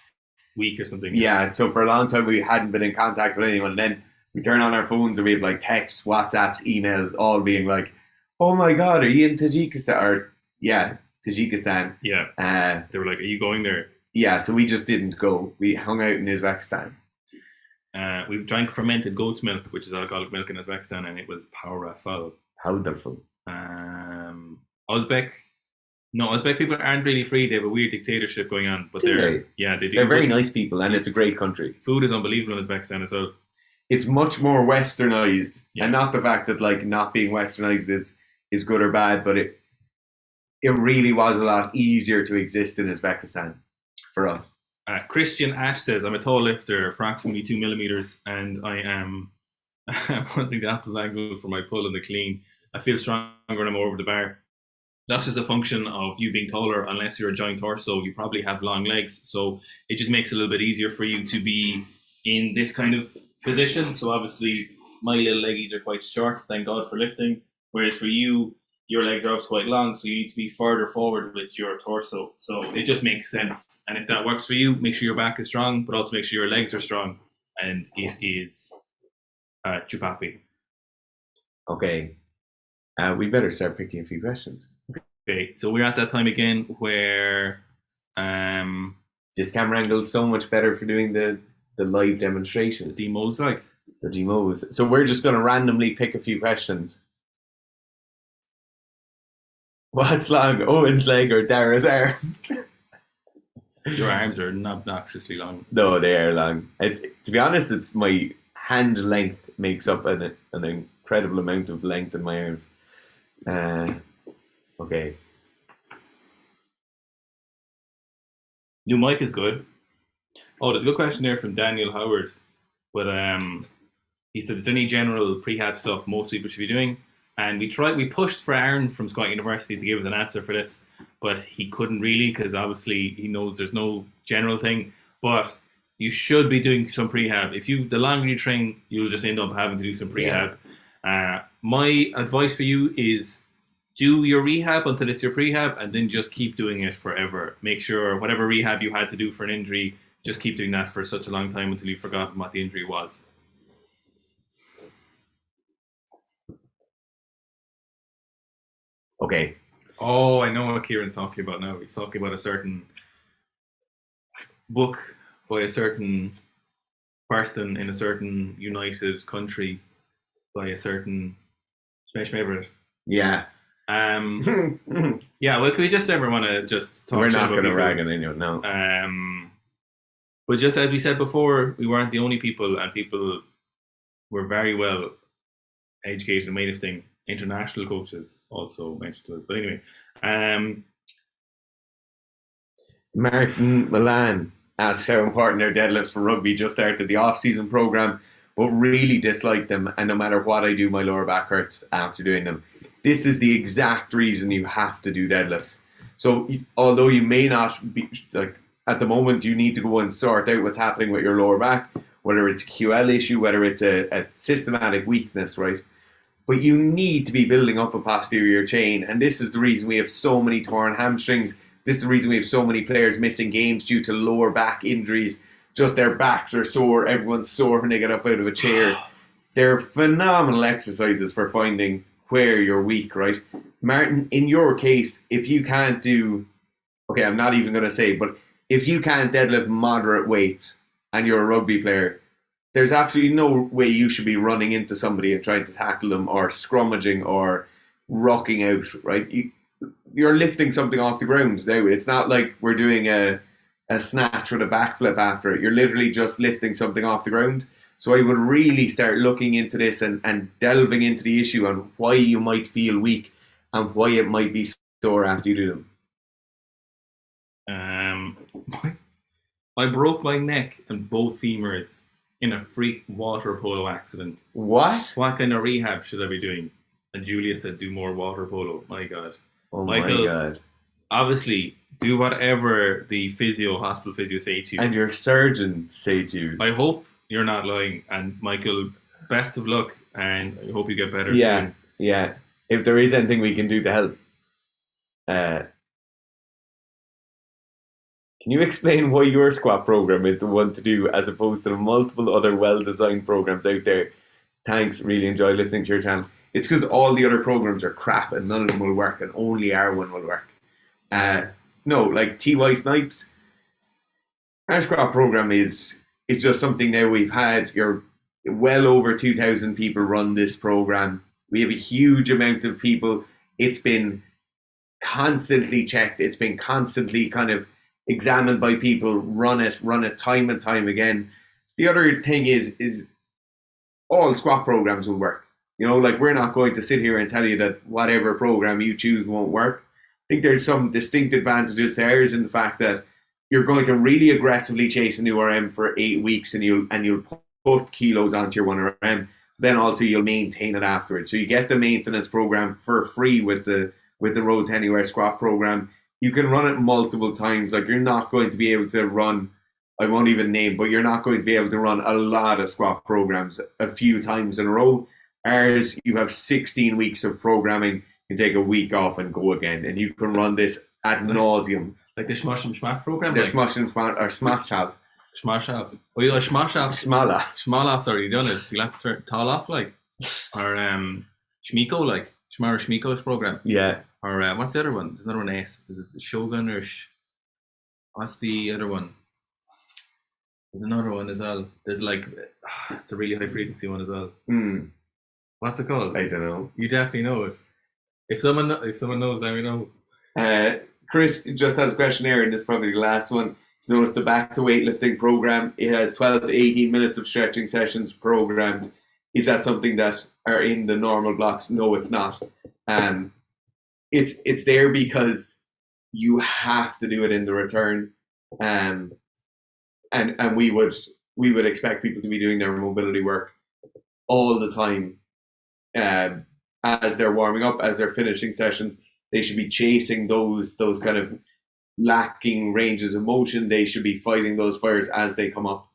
Speaker 2: week or something.
Speaker 1: Yeah, so for a long time we hadn't been in contact with anyone. And then we turn on our phones and we have like texts, WhatsApps, emails, all being like, "Oh my God, are you in Tajikistan?" Or yeah, Tajikistan.
Speaker 2: Yeah. They were like, "Are you going there?"
Speaker 1: Yeah, so we just didn't go. We hung out in Uzbekistan.
Speaker 2: We drank fermented goat's milk, which is alcoholic milk in Uzbekistan, and it was powerful.
Speaker 1: Powerful.
Speaker 2: Uzbek people aren't really free. They have a weird dictatorship going on, but they do.
Speaker 1: They're very nice people, and it's a great country.
Speaker 2: Food is unbelievable in Uzbekistan as well.
Speaker 1: It's much more westernized, and not the fact that like not being westernized is good or bad, but it really was a lot easier to exist in Uzbekistan for us.
Speaker 2: Christian Ash says, "I'm a tall lifter, approximately 2 millimeters, and I am wanting the optimal angle for my pull and the clean. I feel stronger when I'm over the bar. That's just a function of you being taller. Unless you're a giant torso, you probably have long legs. So it just makes it a little bit easier for you to be in this kind of position. So obviously, my little leggies are quite short, thank God for lifting. Whereas for you, your legs are obviously quite long, so you need to be further forward with your torso. So it just makes sense. And if that works for you, make sure your back is strong, but also make sure your legs are strong. And it is chupapi."
Speaker 1: Okay. We better start picking a few questions.
Speaker 2: Okay, so we're at that time again where
Speaker 1: this camera angle is so much better for doing the live demonstrations.
Speaker 2: The demos, like
Speaker 1: the demos. So we're just going to randomly pick a few questions. What's long, Owen's leg or Dara's arm?
Speaker 2: Your arms are obnoxiously long.
Speaker 1: No, they are long. To be honest, it's my hand length makes up an incredible amount of length in my arms. Okay.
Speaker 2: New mic is good. Oh, there's a good question there from Daniel Howard. But he said, "Is there any general prehab stuff most people should be doing?" And we pushed for Aaron from Scott University to give us an answer for this, but he couldn't really, because obviously he knows there's no general thing. But you should be doing some prehab. The longer you train, you'll just end up having to do some prehab. Yeah. My advice for you is do your rehab until it's your prehab, and then just keep doing it forever. Make sure whatever rehab you had to do for an injury, just keep doing that for such a long time until you've forgotten what the injury was.
Speaker 1: Okay.
Speaker 2: Oh, I know what Kieran's talking about now. He's talking about a certain book by a certain person in a certain united country by a certain Smash Favorite.
Speaker 1: Yeah.
Speaker 2: Yeah, well, can we just ever want to just talk?
Speaker 1: We're not going to rag on anyone, no.
Speaker 2: But just as we said before, we weren't the only people, and people were very well educated in weightlifting. International coaches also mentioned to us. But anyway,
Speaker 1: Martin Milan asked how important are deadlifts for rugby. Just started the off-season program, but really dislike them. And no matter what I do, my lower back hurts after doing them. This is the exact reason you have to do deadlifts. So although you may not be, like at the moment, you need to go and sort out what's happening with your lower back, whether it's a QL issue, whether it's a systematic weakness, right? But you need to be building up a posterior chain. And this is the reason we have so many torn hamstrings. This is the reason we have so many players missing games due to lower back injuries. Just their backs are sore. Everyone's sore when they get up out of a chair. They're phenomenal exercises for finding where you're weak, right? Martin, in your case, if you can't do... Okay, I'm not even going to say, but if you can't deadlift moderate weights and you're a rugby player, there's absolutely no way you should be running into somebody and trying to tackle them or scrummaging or rocking out, right? You're lifting something off the ground now. It's not like we're doing a snatch with a backflip after it. You're literally just lifting something off the ground. So I would really start looking into this and delving into the issue on why you might feel weak and why it might be sore after you do them.
Speaker 2: I broke my neck and both femurs in a freak water polo accident.
Speaker 1: What?
Speaker 2: What kind of rehab should I be doing? And Julia said, do more water polo. My God.
Speaker 1: Oh Michael, my God.
Speaker 2: Obviously, Do whatever the hospital physio say to you.
Speaker 1: And your surgeon say to you.
Speaker 2: I hope you're not lying. And Michael, best of luck, and I hope you get better
Speaker 1: Yeah,
Speaker 2: soon.
Speaker 1: If there is anything we can do to help. Can you explain why your squat program is the one to do as opposed to the multiple other well-designed programs out there? Thanks, really enjoy listening to your channel. It's because all the other programs are crap and none of them will work and only our one will work. No, like TY Snipes, our squat program is just something now we've had. You're well over 2,000 people run this program. We have a huge amount of people. It's been constantly checked. It's been constantly kind of examined by people, run it time and time again. The other thing is all squat programs will work. You know, like we're not going to sit here and tell you that whatever program you choose won't work. I think there's some distinct advantages to ours in the fact that you're going to really aggressively chase an URM for 8 weeks and you'll put kilos onto your 1RM. Then also you'll maintain it afterwards. So you get the maintenance program for free with the Road to Anywhere squat program. You can run it multiple times. Like you're not going to be able to run, I won't even name, but you're not going to be able to run a lot of squat programs a few times in a row. Ours, you have 16 weeks of programming. You take a week off and go again, and you can run this ad nauseum.
Speaker 2: Like the Smash and Smash program?
Speaker 1: The like, Smash and Smash, or Smash Have.
Speaker 2: Smash Have. Oh, yeah, Smash Have. Schmalaf, sorry, you done it. You'll have to start Tall Off, like. Or Shmiko, like. Shmara Shmiko's program.
Speaker 1: Yeah.
Speaker 2: Or what's the other one? There's another one, S. Is it Shogun or what's the other one? There's another one as well. There's like, it's a really high frequency one as well. What's it called?
Speaker 1: I don't know.
Speaker 2: You definitely know it. If someone knows, let me know.
Speaker 1: Chris just has a question here, and this is probably the last one. Notice the Back to Weightlifting program. It has 12 to 18 minutes of stretching sessions programmed. Is that something that are in the normal blocks? No, it's not. It's there because you have to do it in the return. And we would expect people to be doing their mobility work all the time. As they're warming up, as they're finishing sessions, they should be chasing those kind of lacking ranges of motion. They should be fighting those fires as they come up.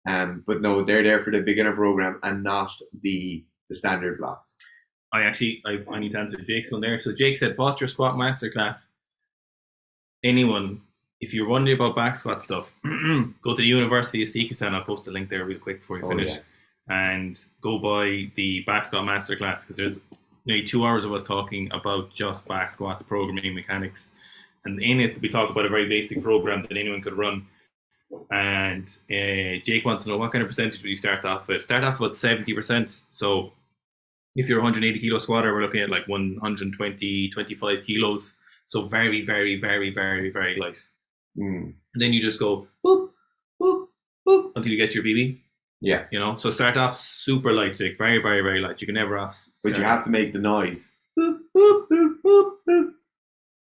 Speaker 1: But no, they're there for the beginner program and not the standard blocks.
Speaker 2: I need to answer Jake's one there. So Jake said, bought your squat masterclass. Anyone, if you're wondering about back squat stuff, go to the University of Sika. I'll post a link there real quick before you finish. Yeah. And go buy the back squat masterclass, because there's nearly 2 hours of us talking about just back squat programming mechanics. And in it, we talk about a very basic program that anyone could run. And Jake wants to know, what kind of percentage would you start off with? Start off with 70%. So if you're a 180 kilo squatter, we're looking at like 120, 25 kilos. So very, very, very, very, very light. And then you just go whoop, whoop, whoop, until you get your BB.
Speaker 1: Yeah.
Speaker 2: You know, so start off super light, Jake. Very, very, very light. You can never off.
Speaker 1: But you have to make the noise.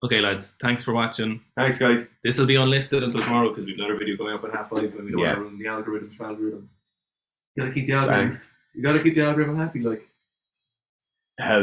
Speaker 2: Okay, lads. Thanks for watching.
Speaker 1: Thanks, guys.
Speaker 2: This will be unlisted until tomorrow because we've another video going up at 5:30 and we don't want to ruin the algorithm. You gotta keep the algorithm. You gotta keep the algorithm happy, like. Hell yeah.